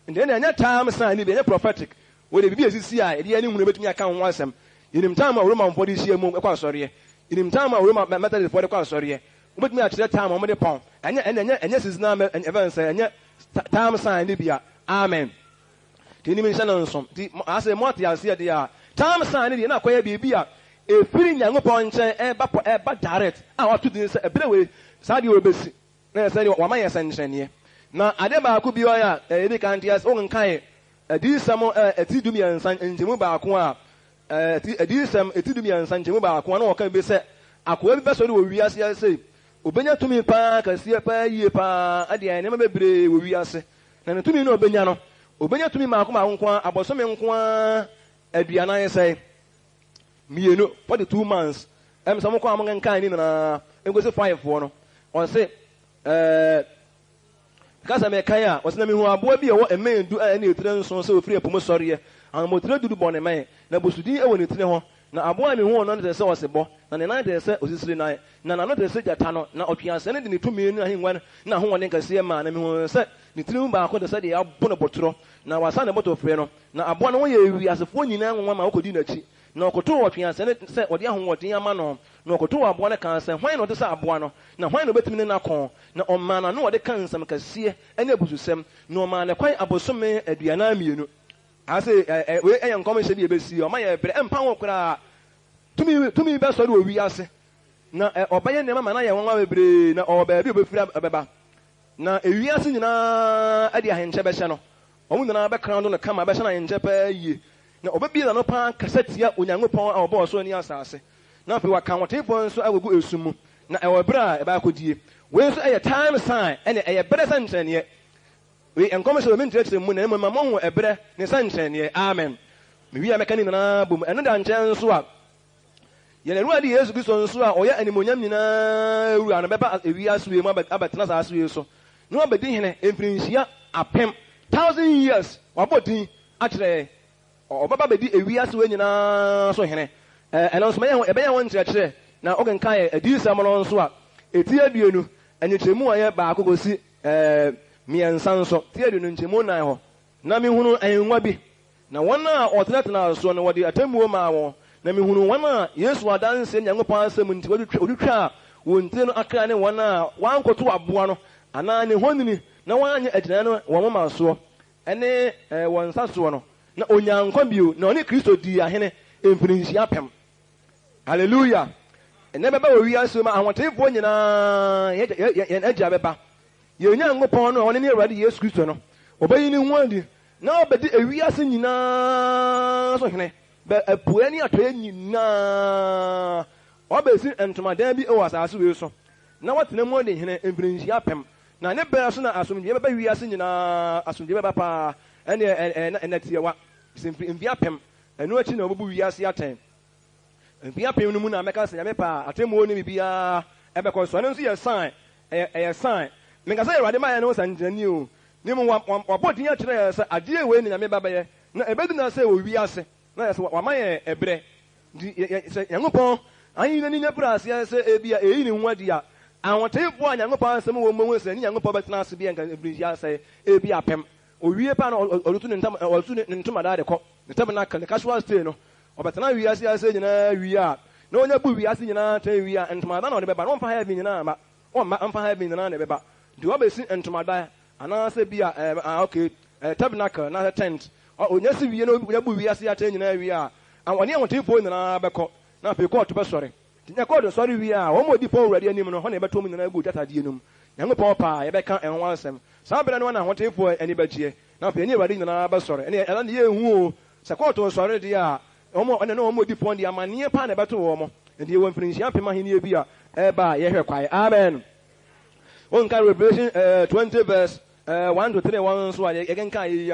nde na nya time sign ni be nya prophetic we de bi esisi a e de ani hu betumi aka ho asem yinim time a Roman for this year mu ekwa asori yinim time a Roman method for ekwa asori betumi a kire time o mo de pon enya season event say enya time sign ni bia amen ti ni mi nsa no nso ti ase mo ati ase de a time sign ni na akoya bi a efiri Nyankopon nchen e ba direct a wato din se ebere we sa de obesi na se wa ma yesa nchene na ade ba ku bi oya edi kan tias o nkan edi sam etidumi ansan njemu ba ko a edi sam etidumi ansan njemu ba ko na o kan be se akoya bi beso de wo wiase ase obenya tumi pa kasie pa yie pa ade an nema bebre wo wiase na ne tumi no obenya no obenya tumi ma ko ma nko abosome nko aduanan sai mienu for the 2 months some ko am nkan ni na engosi 5 fo no on say kasa me kan a osina me hu aboa bi e wo emendu a na etire nso se ofiri apomo sɔre an mo tire dudu bɔ ne man na bosudi e wo ne tire ho na aboa me hu no de se osebɔ na ne nan de se osisiri nan na no de se jata no na otwianse ne de ne tumi ni ahinwa na ho wone kase ma na me hu se ne tire mu ba ko de se de abo no botoro na wasa ne boto frɛ no na aboa no wo ye wi asefo nyina nwa ma okodi na chi na okoto otwianse ne se ode ahoɔden ama no na okoto aboa ne kan se hwan no de se aboa no na hwan no betimi ne na kon na ɔmana no ɔde kan nsɛm kasie ɛne abususɛm na ɔmana kwan abosome aduana mienu ase we ɛyɛ nkɔmhyɛ bi ebesi ɔma yɛ brɛ ɛmpa ho kora tumi bɛ sɔre owi ase na ɔbɛyɛ nneɛma ma na yɛ wɔn bebree na ɔbaa bi obɛfiri abɛba na ewi ase nyinaa ɛde ahenkyɛ bɛhyɛ no ɔmo nyinaa bɛka do no kama bɛhyɛ no ahenkyɛ pɛɛ yie na ɔbɛbi na no paa kasa tia Onyankopɔn a ɔbɔɔ so ne asase na afei waka wɔtefo nso agogu esum mu na ɛwɔ bere a ɛbɛ akɔdie we nso ɛyɛ time sign ɛne ɛyɛ bere sɛ nkyɛneɛ we nkɔmhyɛ omi nkyerɛkyerɛ mu na mmom ho ɛbere ne sɛ nkyɛneɛ amen mewi a mɛka ne nyinaa bom ɛno da nkyɛn nso a yɛn Awurade Yesu Kristo nso a ɔyɛ animonyam nyinaa wura no bɛba ewi asoe mu abɛtena saa asoe so na wabɛdi hene mfirinhyia 1,000 years wabɔ din akyerɛ ɔbɛba bɛdi ewi asoe nyinaa so hene ɛno nso ɛbɛyɛ ho nkyerɛkyerɛ na ɔkenka yɛ adiyisɛm no nso a eti aduonu anyekyerɛmu a yɛ baako kosi mmiɛnsa nso ti aduonu nkyɛmu nan hɔ na mehunu ahengua bi na wɔn a ɔtenatena so no wɔde atemmuo maa wɔn na mehunu wɔn a Yesu adanse Nyankopɔn asɛm nti wɔtwitwa a wɔn ti no akra ne wɔn a wɔankɔto aboa no anaa ne honini na wɔanyɛ agyina no wɔn moma soɔ ɛne wɔn nsa soɔ no na onyankwa bio na ɔne Kristo di ahene mfirinhyia 1,000 hallelujah ene beba wo wi aso ma ahotefoɔ nyinaa yɛn agya bɛba yɛn Nyankopɔn no ɔne ne Awurade Yesu Kristo no ɔbɛyi ne ho adi na ɔbɛdi ewi ase nyinaa so hene bɛ apua ne atɔe nyinaa ɔbɛsi ntomadan bi wɔ asase wei so na wɔtena mu de hene mfirinhyia 1,000 na ne bɛɛ so na asomdwe bɛba wi ase nyinaa asomdwe bɛba paa ɛne tiewa mfia 1,000 ɛno akyi na ɔbɛbu wi ase atɛn mfia 1,000 no mu na mɛka sɛ nyame paa atemmuo ne bibia ɛbɛkɔ so ɛno nso yɛ sign ɛyɛ sign menka sɛ Awurade ma yɛ no sɛ nkyerɛni o ne mu wabɔ din akyerɛ yɛ sɛ adeɛ wei ne nyame babɛyɛ na ɛbɛdi na sɛ wɔ wi ase na yɛ sɛ wama yɛ ɛbrɛ Yankopɔn ayi na ni nyabra ase se ebia eyi ni nwadi a awotefo a Yankopɔn asɛm wo mo se ni Yankopɔn betena ase bia nka ebirihia ase ebia apem owie pa na olutu ne ntam olutu ne ntoma da de kɔ ne tam na kan casual stay no obetena wi ase nyina wi a na onya bu wi ase nyina tan wi a ntoma da na ɔde beba no mfa ha bi nyina ma ɔmma mfa ha bi nyina na beba di obesi ntoma da ana ase bia okay tabernacle na tent onya si wi na onya bu wi ase atan nyina wi a awone awotefo nyina bɛkɔ na pe court bɛsɔre tinya court sɔre wi a wɔn odi pɔn wurade anim no hɔ na ɛbɛtɔ mu nyina gu tatadie num Yankopɔn pa yɛbɛka ɛho asɛm saa bere no na awotefo ani bɛgye na pe ani wurade nyina bɛsɔre ɛne ɛna ne yɛhu o sɛ court sɔre de a wɔn ɔne no wɔn odi pɔn de amanneɛ pa na ɛbɛto wɔn nti wɔn mfirinhyia pema henie bi a ɛba yɛhwɛ kwae amen onka Revelation 20 verse 1 to 3 wɔn nso a yɛgenka yi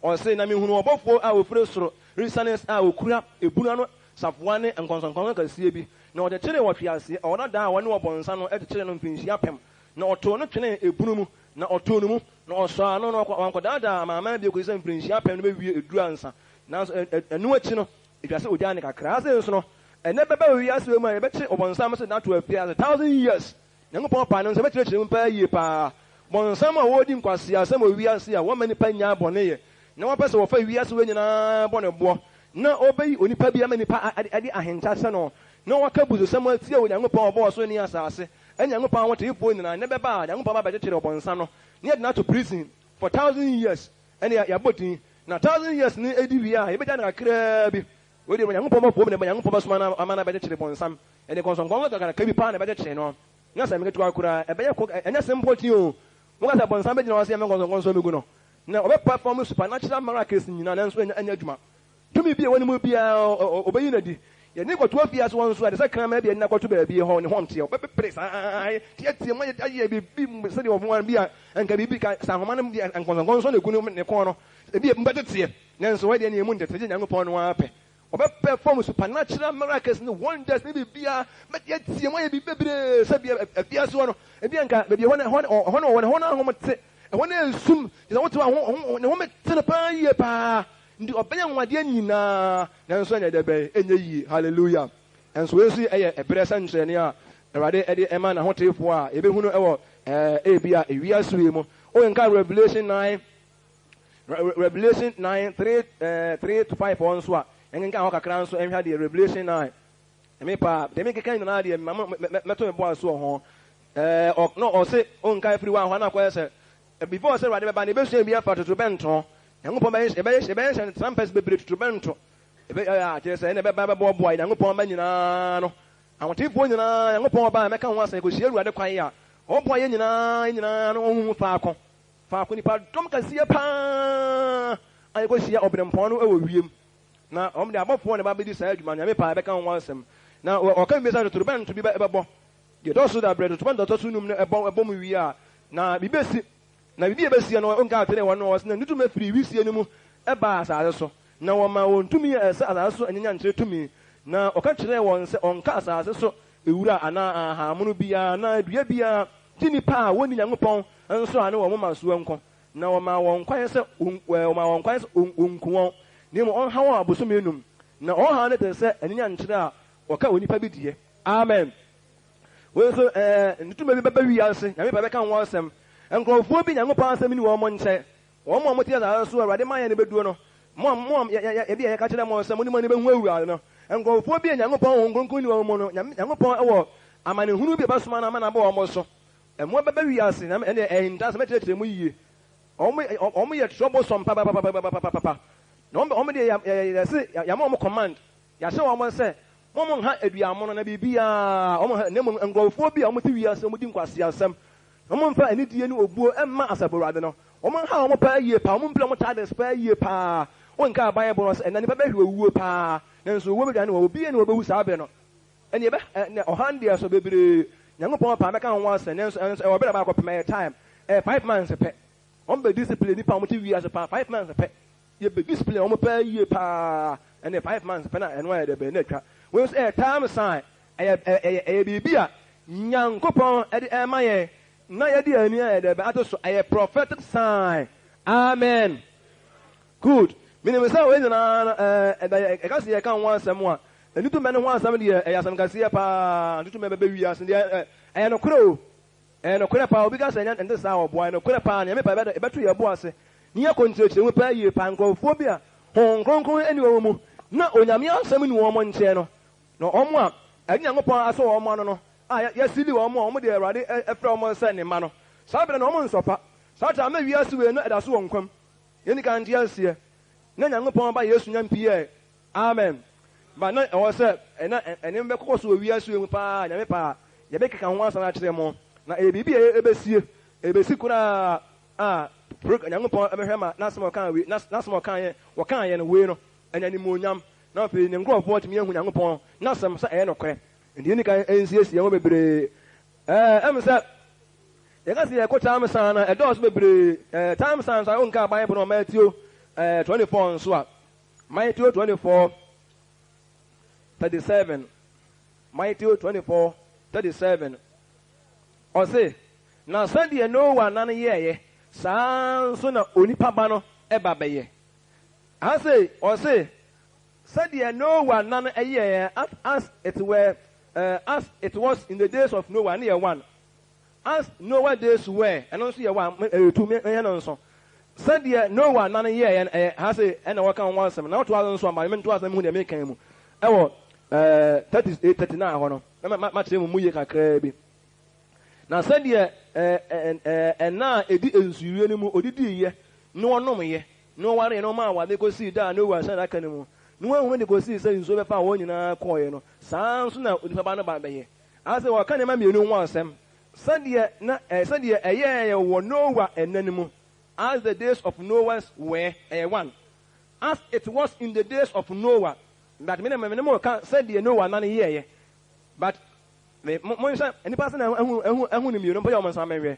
ɔse na mehunu ɔbɔfo a ofure soro risanes a okura ebuna no safoa ne nkɔnsɔnkɔnsɔ kɛseɛ bi na ɔde kyerɛ wɔ hwiase ɔna da a wɔne wɔbɔnsa no ɛde kyerɛ no mfinhyia pɛm na ɔtoo no twene ebunu mu na ɔtoo no mu na ɔsɔ ano na ɔnkɔdaadaa amaama bi ekɔsi mfinhyia pɛm no bɛwie eduru ansa nanso ɛno akyi no edwa sɛ ogya ne kakra ase nso no ɛnɛ bɛbɛ wɔ wiase wɔ mu a yɛbɛkye ɔbɔnsam sɛ nato afia 1,000 years Nyankopɔn pa no nso bɛkyerɛkyerɛ mu paa yie paa bɔnsam a wɔdi nkwasea asɛm wɔ wiase a wɔma nipa nya bɔne yɛ na wɔpɛ sɛ wɔfa wiase wɔ nyinaa bɔ ne boɔ na ɔbɛyi onipa bi ama nipa ade ahenta sɛ no na wɔka busosɛm atie wɔ Nyankopɔn ɔbɔɔ so ne asase Nyankopɔn a wɔteefoɔ nyinaa ne bɛba a Nyankopɔn ba bɛkyekyere ɔbɔnsam no ne yɛde no ato prison for 1,000 years ɛne yɛabɔ din na 1,000 years ne ɛdi wie a yɛbɛgya no kakraa bi wɔde Nyankopɔn bɛfom ne Nyankopɔn bɛsoma no ama no bɛkyekyere bɔnsam ɛne kɔnsɔnkɔn kakraka bi paa na bɛkyekyere no na sɛ meketewa koraa ɛbɛyɛ ɛnyɛ sɛ mpɔ ti o wɔka sɛ bɔnsam bɛgyina hɔ sɛ yɛmɛ kɔnsɔnkɔnsɔ megu no na ɔbɛpa fam supernatural miracles nyina nanso anya adwuma tumi bi a wɔne mu bia ɔbɛyi na di yɛne kɔto afia so wɔn nso ade sɛ krama bi ɛna kɔto baabi hɔ ne hɔm teɛ ɔbɛpere saa tiatia mu ayɛ biribi sɛdeɛ ɔfoɔ bi a anka biribi ka sa ahoma no deɛ nkɔnsɔnkɔnsɔ ne gu ne kɔn no ebi mbɛteteɛ nanso wɔdeɛ ne ɛmu ntɛtɛ gye Nyankopɔn no apɛ ɔbɛpɛ fam supernatural miracles ne wonders ne bibia mɛtiatia mu ayɛ biribi bebree sɛ bia afia so no ebi anka baabi hɔ no ahom te ɛhɔ no esum sɛ wote hɔ ne ho mete no paa yie paa nti ɔbɛyɛ nwadeɛ nyinaa nanso ɛnyɛ dɛ bɛyɛ ɛnyɛ yie hallelujah ɛnso wei nso ɛyɛ ɛberɛ sɛ nkyerɛne a Awurade ɛde ɛma n'ahoteefoɔ a yɛbɛhu no ɛwɔ ebi a ewiase wei mu woyɛnka Revelation 9 3 to 5 wɔn nso a ɛnkenka hɔ kakra nso ɛhwɛ adeɛ Revelation 9 ɛme paa dɛme keka nyinaa deɛ mɛtɔ me boa so wɔ ho na ɔse wonka afiri wɔ ahɔ na akɔyɛ sɛ before sɛ Awurade bɛba ne bɛsua bi afa totorobɛnto Nyankopɔn ɛbɛyɛ trumpets bebree totorobɛnto kyerɛ sɛ ɛne bɛba bɛboaboa Nyankopɔn ba nyinaa no ahotefoɔ nyinaa Nyankopɔn ɔba a mɛka ho asɛn kɔhyia Awurade kwan a ɔboa yɛ nyinaa no ɔhuhu faako nipa dɔm kɛseɛ paa a yɛkɔhyia ɔbenempɔn no ɛwɔ wiem na ɔmde abɔfoɔ ne ba bɛdi saa adwuma Nyame paa bɛka ho asɛm na ɔka bi sɛ totorobɛnto bi bɛbɔ deɛ dɔ so da berɛ totorobɛnto dɔ so num no ɛbɔ mu wie a na bibɛsi na bibi ebesi no onka atere wɔn no wɔs na ntutu mafiri wisie no mu ɛba asase so na wɔma wɔn tumi ɛsɛ asase so anyanya nkyerɛ tumi na ɔka kyerɛ wɔn sɛ ɔnka asase so ewura ana ahamono bia na dua bia ti nipa a wɔn Nyankopɔn nso a ne wɔn ma so nkɔ na wɔma wɔn kwan sɛ onku wɔn ne mu ɔnha wɔn abosom enum na ɔnha ne te sɛ anyanya nkyerɛ a ɔka onipa bi die amen wɔn so ntuma bi bɛbɛ wiase Nyame pa bɛka ho asɛm nkurɔfoɔ bi Nyankopɔn asɛm ni wɔn nkyɛn wɔn mo te asase so Awurade man yɛ ne bɛduo no mo ebi yɛ ka kyerɛ mo sɛ mo ne mo ne bɛhu awura no nkurɔfoɔ bi Nyankopɔn wɔn kronkron ni wɔn mo no Nyankopɔn ɛwɔ amanehunu bi bɛsoma na ama na bɔ wɔn so ɛmo bɛbɛ wiase na ɛne ɛhinta sɛ mɛkyerɛkyerɛ mu yie wɔn yɛ trouble some papapapapapapa na wɔn de yɛse yɛama wɔn command yɛahyɛ wɔn sɛ wɔn nha aduamono na biribiara wɔn ne mu nkurɔfoɔ bi a wɔn te wiase wɔn di nkwasiasɛm wɔn mfa anidie ne obuo ɛmma asabɔwurade no wɔn ha wɔn paa yie paa wɔn mpira wɔn tades paa yie paa wɔn nka aban bɔ no sɛ ɛna nipa bɛhwɛ owuo paa nanso owuo bi da ne wɔ obi yɛ ne wɔbɛwu saa bɛ no ɛne ɛbɛ ɔhan deɛ so bebree Nyankopɔn paa bɛka ho asɛ nanso ɛwɔ bɛrɛ baakɔ pɛmɛ time 5 months pɛ wɔn bɛ discipline nipa wɔn te wiase paa 5 months pɛ yɛ bɛ discipline wɔn paa yie paa ɛne 5 months pɛ na ɛno ayɛ dɛ bɛn ne atwa wɔn nso time sign ɛyɛ biribi a Nyankopɔn ɛde ɛma yɛ na yɛde ani ayɛ dɛ bɛ ato so ɛyɛ prophetic sign amen good minim sɛ wɔn nyinaa ɛka sɛ yɛka ho asɛm a eni to me no ho asam de e yasam kase pa to me be wi ase de e no kro no kro pa obi ka se nya ende sa oboa no kro pa na me pa e beto ye bo ase ni ye kontrete we pa ye pa nkofo bi a hon kronkron eni wo mu na onyame asam ni wo mo nche no no omo a anya ngopon aso wo mo no ya sili wo mo de awrade efra wo se ne ma no sa bere no mo nsopa sa ta ma wi ase we no eda so wo nkwam yeni kan dia ase na nya ngopon ba Yesu nyam pie amen ba na o se ene mbe kokoso wi ase we mu pa nya me pa ye be keka ho asam a kire mo na bibi ebesi kura Nyankopɔn ɛbɛhwɛ na asɛm ɔka we na asɛm ɔka yɛ no we no ɛnya ni monyam na afei ne nkurɔfoɔ tumi ahu Nyankopɔn na asɛm sɛ ɛyɛ nokorɛ nti ni kan ɛnsiesie ho bebree ɛm sɛ yɛka sɛ yɛkɔ time san na ɛdɔɔso bebree time san so a wonka Bible no Matthew 24 nso a Matthew 24:37 Matthew 24:37 ɔse na sɛdeɛ Noa nane yɛɛyɛ saa nso na onipa ba no ɛba bɛyɛ ase ɔse sɛdeɛ Noa nane ɛyɛɛyɛ as it was in the days of Noah ne yɛ one as Noah days were ɛno nso yɛ one tu ɛyɛ no nso sɛdeɛ Noa nane yɛɛyɛ ase ɛna wɔka ho asɛm na wɔto asɛm nso ama me nto asɛm hu deɛ mekan mu ɛwɔ 39 hɔ no ma kyerɛ mu yɛ kakraa bi na sɛdeɛ ɛna edi ensurie no mu odidi yɛ na ɔnom yɛ na ɔware no ma awade kosi da na owa hyɛ aka no mu na wɔn de kosi sɛ nsuo bɛfa wɔn nyinaa kɔɔ no saa nso na onipa ba no ba bɛyɛ asɛ wɔka ne ma mmienu ho asɛm sɛdeɛ ɛyɛ wɔ Noah ɛna no mu as the days of Noah's were one as it was in the days of Noah but me mo ka sɛdeɛ Noah na ne yɛyɛ but mo nsa enipa sɛ na ehu ne mmienu mpo yɛ ɔmo nsa mɛhwɛ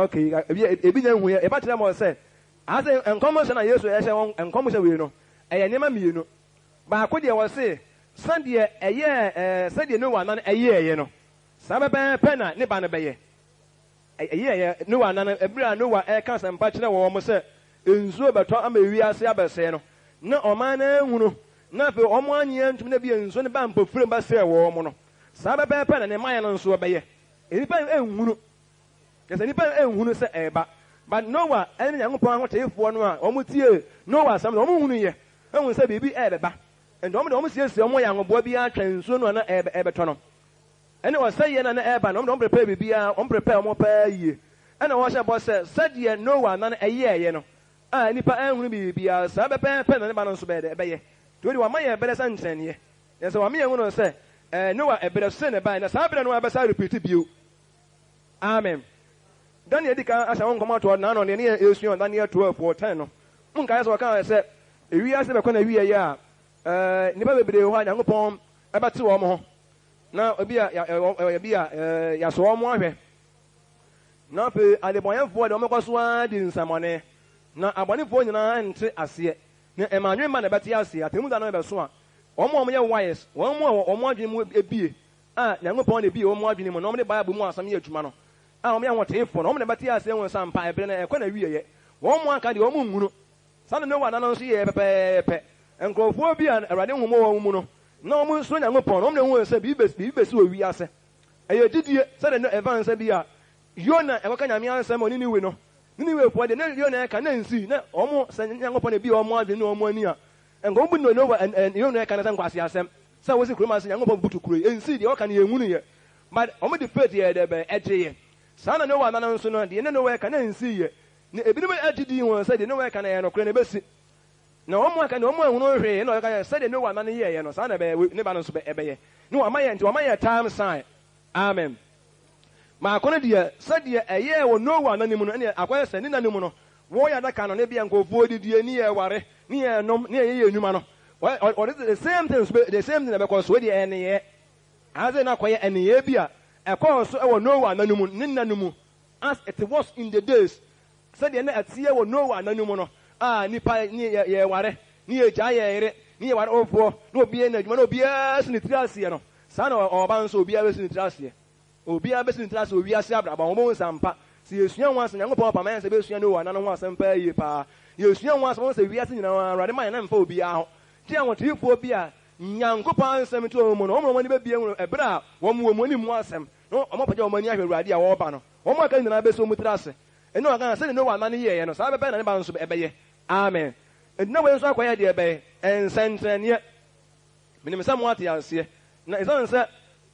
okay ebi na ehu yɛ eba kyerɛ mo sɛ ase nkɔmɔ hyɛ na Yesu ɛhyɛ wɔn nkɔmɔ hyɛ wei no ɛyɛ nneɛma mmienu baako deɛ wɔse sɛdeɛ sɛdeɛ Noa nan ɛyɛɛyɛ no saa bɛbɛɛpɛ na ne ba no bɛyɛ ɛyɛɛyɛ Noa nan ebire a Noa ɛka asɛmpa kyerɛ wɔn sɛ nsuo bɛtɔ ama ewiase abɛsɛɛ no na ɔman na ehunu na afei ɔmo anyɛ ntumi na bi nsuo ne ba mpofure ba sɛ wɔn no saa bɛbɛɛpɛ na ne mayɛ no nso bɛyɛ nipa ehunu kɛsɛ nipa ehunu sɛ ɛɛba but Noa ɛne Nyankopɔn ahoteefoɔ no a ɔmo tie Noa asɛm na ɔmo hunu yɛ ehun sɛ biribi ɛɛbɛba nti ɔmo siesie ɔmo yɛ ahoboa bi atwa nsuo no na ɛbɛtɔ no ɛne ɔsɛ yɛ na ɛɛba na ɔmo prepare biribi a ɔmo prepare ɔmo pɛɛ yie ɛna wɔhyɛ bɔ sɛ sɛdeɛ Noa na ɛyɛɛyɛ no a nipa ehunu biribi a saa bɛpɛɛpɛ na ne ba no nso bɛyɛ tuodi wama yɛ ɛbɛrɛ sɛ nkyɛnneɛ yɛsɛ wama yɛ hunu sɛ Noa ɛbɛrɛ so sɛ ne ba na saa bɛrɛ no ɛbɛsa repeat bio amen Daniel di kan ahyɛ wɔn nkɔmɔ ato ɔdan no ne yɛ esua Daniel 12:10 no mo nkae sɛ wɔka sɛ ewiase bɛkɔ na ewiɛ yɛ a nipa bebree hɔ a Nyankopɔn ɛbɛte wɔn ho na obi a yasɔ wɔn ahwɛ na afei adebɔnyɛfoɔ de wɔn kɔ so ara di nsamɔne na abɔnefoɔ nyinaa nte aseɛ na ɛmanwe ma na ɛbɛte aseɛ atemu da no ɛbɛso a wɔn yɛ wise wɔn a wɔn adwene mu ebie a Nyankopɔn de ebie wɔn adwene mu na wɔn de Bible mu asɛm yɛ adwuma no a wɔn yɛ ahoteefoɔ na wɔn na ɛbɛte aseɛ wɔn nsa mpa ɛbrɛ na ɛkɔ na ewie yɛ wɔn mu aka deɛ wɔn mu nhunu sanni Noa nana nso yɛ pɛpɛɛpɛ nkurɔfoɔ bi a Awurade nhoma wɔn mu no na wɔn nso Nyankopɔn na wɔn na ehun sɛ biribi besi wɔ wiase ɛyɛ gyidie sɛdeɛ ɛvan sɛ bi a Yona ɛkɔka Nyame ansɛm wɔ Ninewe no Ninewefoɔ de ne Yona ɛka na nsi na wɔn sɛ Nyankopɔn ebi wɔn adwene ne wɔn ani a nkɔmɔ bu no Noa Yona ɛka na sɛ nkwasi asɛm sɛ wɔsi kurom ase Nyankopɔn butu kuro yi nsi deɛ ɔka ne yɛ nwunu yɛ but wɔn de faith yɛ dɛ bɛ ɛgye yɛ saa na Noa nana nso no deɛ ne Noa ɛka na nsi yɛ na ebinom agye di wɔn sɛ deɛ Noa ɛka na yɛ no koro na ebesi na wɔn aka na wɔn ahunu hwee na ɔka sɛ deɛ Noa nana yɛ no saa na ɛbɛyɛ ne ba no nso ɛbɛyɛ ne wɔn ama yɛ nti wɔn ama yɛ time sign amen maako no deɛ sɛdeɛ ɛyɛ wɔ Noa nana mu no ɛne akɔyɛ sɛ ne nana mu no wɔyɛ adaka no ne bia nkɔfoɔ didie ne yɛ ware ne yɛ nom ne yɛ nnwuma no ɔde the same thing na ɛbɛkɔ so deɛ ɛneyɛ adze na akɔyɛ ɛneyɛ bi a ɛkɔɔ so ɛwɔ Noa nana mu ne nana mu as it was in the days sɛdeɛ na ɛteɛ wɔ Noa nana mu no a nipa ne yɛ ware ne yɛ gya yɛ yere ne yɛ ware ofoɔ na obiara na adwuma na obiara si ne tiri aseɛ no saa na ɔba nso obiara bɛsi ne tiri aseɛ obiara bɛsi ne tiri aseɛ owiase abraba wɔn bɔ nsampa si yɛsua ho asɛm Nyankopɔn pama yɛn sɛ bɛsua Noa nana ho asɛm paa yie paa yɛsua ho asɛm wɔn sɛ wiase nyinaa Awurade ma yɛn na mfa obiara ho tia wɔn tiifo bi a nyankopɔn nsɛm to wɔn mu no wɔn ni bɛbie wɔn ɛbrɛ a wɔn wɔn ni mu asɛm no wɔn apagya wɔn ani ahwɛ awurade a wɔreba no wɔn aka nyinaa bɛsɛ wɔn tiri ase ɛnu ɔka sɛ ne wɔn anan yɛɛ no saa bɛbɛ na ne ba nso ɛbɛyɛ amen ɛdina wɔn nso akɔyɛ deɛ ɛbɛyɛ nsɛnkyerɛnneɛ menim sɛ mo ate aseɛ na ɛsɛn sɛ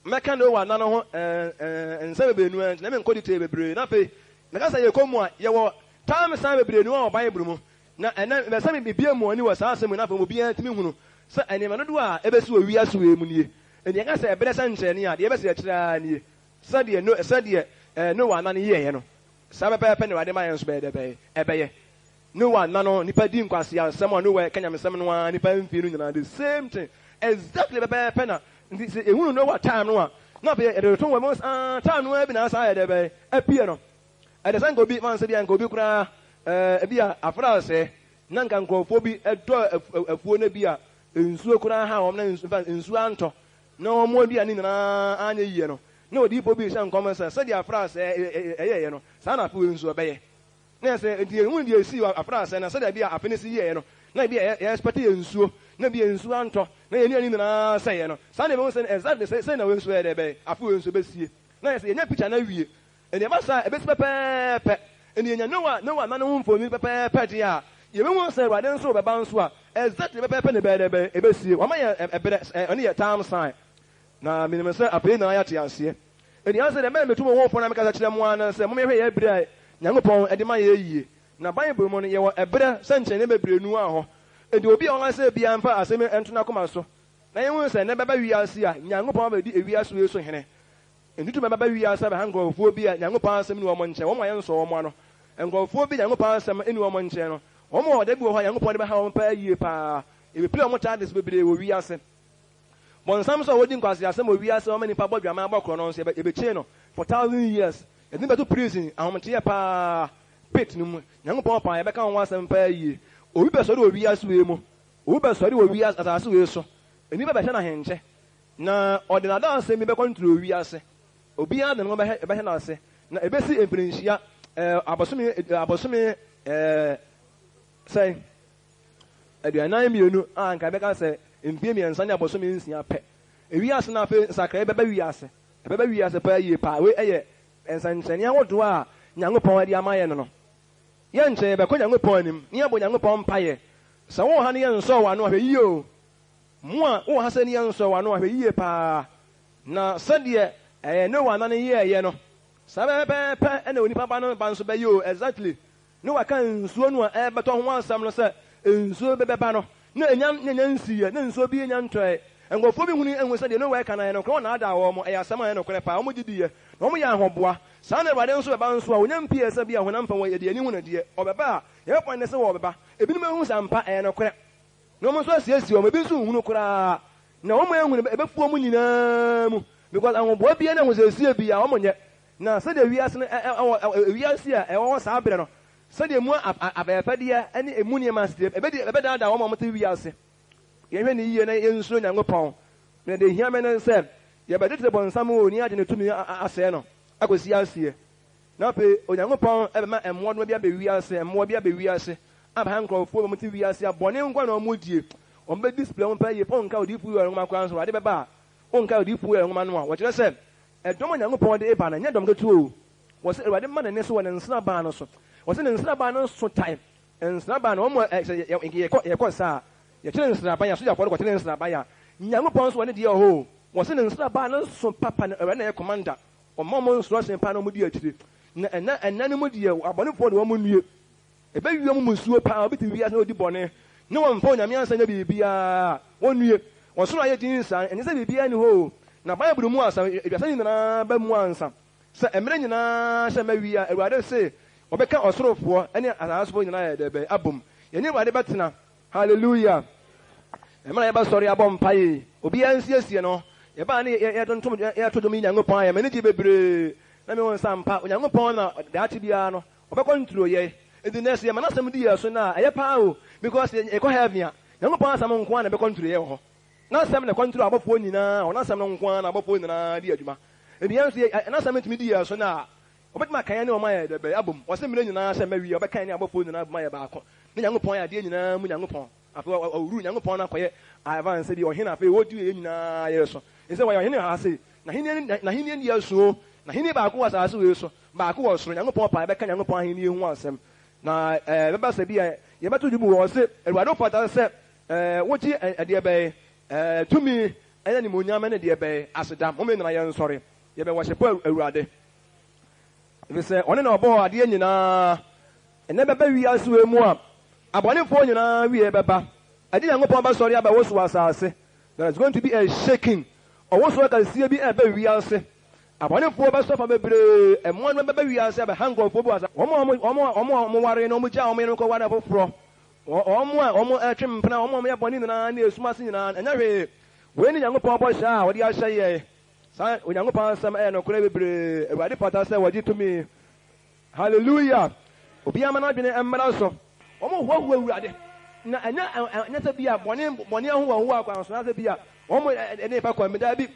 mɛka ne wɔn anan ho nsɛm bebree ɛnti na menkɔ detail bebree na afei mɛka sɛ yɛkɔ mu a yɛwɔ time san bebree nu wɔ Bible mu na ɛnɛ mɛsɛ me bibie mu ani wɔ saa asɛm mu na afei obiara tumi hunu sɛ ɛnìyɛn dodoɔ a ɛbɛsi wɔ wiase wɔ mu nie ɛnìyɛn ka sɛ ɛbɛrɛ sɛ nkyɛnni a deɛ ɛbɛsi akyerɛ nie sɛdeɛ Noah anan yɛɛyɛ no saa pɛpɛɛpɛ ne wade ma yɛn nso bɛyɛ dɛ ɛbɛyɛ Noah anan no nipa di nkwasi asɛm a Noah kanyamsɛm no a nipa mfie no nyinaa the same thing exactly pɛpɛɛpɛ na nti sɛ ehunu Noah time no a na afei ɛde to wɔn mo time no bi na asa ayɛ dɛ bɛyɛ apie no ɛde sɛ nka obi fan sɛ bi nka obi koraa ebi a afra sɛ na nka nkurɔfoɔ bi ɛdɔ afuo no bi a nsuo koraa ha wɔn na nsuo antɔ na wɔn aduane nyinaa anya yie no na odiipo bi hyɛ nkɔm sɛ sɛdeɛ afra sɛ ɛyɛyɛ no saa na afo nsuo bɛyɛ na sɛ nti ehun deɛ esi afra sɛ na sɛdeɛ bi a afe ne si yɛyɛ no na bi yɛ expect yɛ nsuo na bi yɛ nsuo antɔ na yɛ nuani nyinaa sɛyɛ no saa na ebi sɛ exactly sɛ na wɔn nsuo yɛ dɛ bɛyɛ afo nsuo bɛsie na yɛ sɛ yɛnya picture na wie ɛnìyɛn ba sa ebesi pɛpɛɛpɛ ɛnìyɛn Noah nane ho mfoni pɛpɛɛpɛ deɛ a yɛbɛhu sɛ Awurade nso bɛba nso a exactly pɛpɛɛpɛ ne bɛyɛ dɛ ɛbɛsie wɔn ayɛ ɛbrɛ ɛne yɛ time sign na menim sɛ apɛ na ayɛ te aseɛ ɛnìyɛn sɛ deɛ mɛn metu wɔn fɔn na mɛkasa kyerɛ mu ana sɛ mo mehwɛ yɛ ɛbrɛ a Nyankopɔn ɛde ma yɛ yie na Bible mu no yɛwɔ ɛbrɛ sɛ nkyɛn ne bebree nu a hɔ ɛdi obi a wɔn asɛ bi amfa asɛm ɛntona kɔma so na yɛn sɛ ne bɛba wiase a Nyankopɔn bɛdi ewiase wei so hene ntutu bɛba wiase bɛ ha nkurɔfoɔ bi a Nyankopɔn asɛm ne wɔn nkyɛn wɔn a yɛn nsɔ wɔn ano nkurɔfoɔ bi Nyankopɔn asɛm ne wɔn nkyɛn no wɔn a wɔda bi wɔ hɔ Nyankopɔn de bɛha wɔn paa yie paa ebipire wɔn taa de bebree wɔ wiase bɔnsam sɛ wɔdi nkwasi asɛm wɔ wiase wɔn nipa bɔ dwama abɔ korɔ no nso ebɛkyɛn no for 1,000 years ɛdini bɛto prison ahometeɛ paa pit no mu Nyankopɔn paa yɛbɛka wɔn asɛm paa yie obi bɛ sɔre wɔ wiase wei mu obi bɛ sɔre wɔ wiase asase wei so enipa bɛhyɛ n'ahenkyɛ na ɔde n'adan asɛm bi bɛkɔ nturo wiase obiara de no bɛhyɛ n'ase na ebesi mpirinhyia abosome sɛ aduanan mmienu a nka bɛka sɛ mfie mmiɛnsa ne abosome nsia pɛ ewiase na afei nsakra bɛbɛ wiase paa yie paa wei ɛyɛ nsɛnkyerɛnne ahodoɔ a Nyankopɔn de ama yɛ no no yɛn nkyɛn bɛkɔ Nyankopɔn anim ne yɛbɔ Nyankopɔn mpaeɛ sɛ wɔn ha ne yɛn nsɔɔ wɔn ano ahwɛ yie o mo a wɔn ha sɛ ne yɛn nsɔɔ wɔn ano ahwɛ yie paa na sɛdeɛ Noah anan yɛɛyɛ no saa bɛpɛɛpɛ ɛna onipa ba no ba nso bɛyɛ o exactly ne waka nsuo no a ɛbɛtɔ ho asɛm no sɛ nsuo bɛbɛba no na enya nsiɛ na nsuo bi enya ntɔɛ nkurɔfoɔ bi hunu sɛ deɛ Noah ɛka na yɛ no korɔ na ada wɔn mo ɛyɛ asɛm a ɛyɛ nokorɛ paa wɔn gye diiɛ na wɔn yɛ ahoboa saa na Awurade nso bɛba nso a wonya mpie sɛ bi a honam fam wɔ deɛ ani hu no deɛ ɔbɛba a yɛbɛpɔ ne sɛ wɔbɛba ebinom ehu sɛ mpa ɛyɛ nokorɛ na wɔn nso asiesie wɔn ebi nso nhunu koraa na wɔn ehunu ɛbɛfuo mu nyinaa mu because ahoboa bi na ahosiesie bi a wɔn nyɛ na sɛdeɛ wiase no wiase a ɛwɔ saa berɛ no sɛdeɛ mu abɛɛfɛdeɛ ɛne emu nneɛma aseɛ ɛbɛdaadaa wɔn a wɔte wiase yɛhwɛ ne yie na yɛnsuro Nyankopɔn na de hia me ne sɛ yɛbɛtete bɔnsam wɔ ni agye ne tumi asɛe no akɔsi aseɛ na afei Onyankopɔn ɛbɛma mmoa no bi abɛ wiase mmoa bi abɛ wiase abaha nkurɔfoɔ bɛ wɔte wiase a bɔne nkwa na wɔn die wɔn bɛ display wɔn pɛ yie pɔn nka odiifu yɛ nwoma koraa nso ade bɛba a ɔnka odiifu yɛ nwoma no a wɔkyerɛ sɛ ɛdɔm a Nyankopɔn de eba na nyɛ dɔm ketewa o wɔsɛ Awurade mma n'ani so wɔ ne nsena baa no so wɔsɛ ne nsena baa no so tae nsena baa no wɔn yɛkɔ saa yɛkyerɛ nsena baa yɛ asogyafoɔ no kɔkyerɛ nsena baa yɛ Nyankopɔn nso wɔ ne deɛ ɔhɔ wɔsɛ ne nsena baa no so papa na Awurade na yɛ kɔmanda ɔma wɔn nsoro sen paa na wɔn di akyire na ɛna no mu deɛ abɔnefoɔ de wɔn nue ɛbɛwie wɔn musuo paa obi te wiase na odi bɔne ne wɔn mfa Onyame ansa nyɛ biribiara wɔn nue wɔn soro ayɛ din nsa ɛnyɛ sɛ biribiara ni hɔ na Bible mu asa aduasa nyinaa bɛ mu ansa sɛ mmerɛ nyinaa hyɛ mawi a Awurade se ɔbɛka ɔsorofoɔ ɛne asasefoɔ nyinaa yɛ dɛbɛ abom yɛne Awurade bɛtena hallelujah mmerɛ yɛbɛsɔre abɔ mpaeɛ obiara nsiesie no yɛbaa ne yɛto dwom Nyankopɔn ayɛ m'ani gye bebree na me wɔn nsa mpa Onyankopɔn na daakye biara no ɔbɛkɔ nturo yɛ ɛdi nɛ sɛ yɛma n'asɛm di yɛ so no a ɛyɛ paa o because yɛkɔ heaven a Nyankopɔn asɛm nko a na ɛbɛkɔ nturo yɛ wɔ hɔ n'asɛm na ɛkɔ nturo abɔfoɔ nyinaa ɔn'asɛm no nko a na abɔfoɔ nyinaa di adwuma ebien nso n'asɛm ntumi di yɛ so no a ɔbɛtuma kan ne ɔma yɛ dɛbɛ abom wɔsɛ mmerɛ nyinaa hyɛ mawi ɔbɛkan ne abɔfoɔ nyinaa boma yɛ baako ne Nyankopɔn yɛ adeɛ nyinaa mu Nyankopɔn afi owuru Nyankopɔn na koye advance bi ohene afi wodi ye nyina ye so ese wa ohene ha se na hene ni yeso na hene ba ko wasa ase we so ba ko wo soro Nyankopɔn pa be ka Nyankopɔn hene ye hu asem na beba se bi ye beto dubu wo se Awurade pata se woji ade be tumi ene ni monyam ne de be aseda mo me na ye nsore ye be worship Awurade ibe se one na obo ade nyina ene beba wi ase we mu a abonefo nyina wi e beba ade Nyankopɔn ba sori aba wo so asase there is going to be a shaking owo so ka sie bi e ba wi ase abonefo ba so fa bebre emo no beba wi ase aba hangofo bu asa omo ware no mo ja omo no ko ware foforo omo atwem mpena omo ye boni na na esuma se nyina enya hwe we ni Nyankopɔn bo sha a wodi ahye ye sa Nyankopɔn sam no kora bebre Awurade pata se wodi tumi hallelujah obi amana dwene emmara so omo huahu Awurade na enya ta bia boni ahu akwa so na ta bia omo ene pa kwa meda bi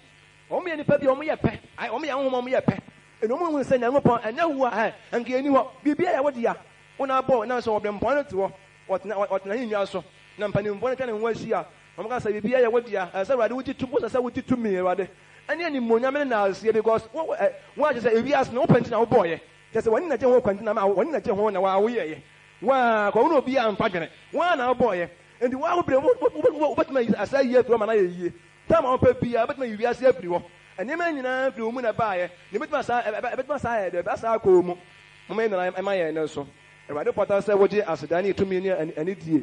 omo ye nipa bi omo ye pe omo ye ahu omo ye pe eno omo hu se Nyankopɔn enya huwa anke eni ho bibia ya wodi ya una bo na so obre mpon te ho otna hinwa so na mpani mpon twa ne ho ahia omo ka se bibia ya wodi ya se Awurade wuti tupo se wuti tumi Awurade ene ani monyam na asie because wo je se ewias na opanti na wo boye je se woni na je ho kwanti na ma woni na je ho na wa wo ye wa ko no bi amfa dwene wa na wo boye enti wa wo bre wo betuma asa yie to ma na ye yie tam on pa bia betuma ewias afiri ho ene ma nyina afiri wo mu na baaye ne betuma sa ye de ba sa ko mu mo me na ma ye ne so Awurade pota se woje asedani tumi ni ani die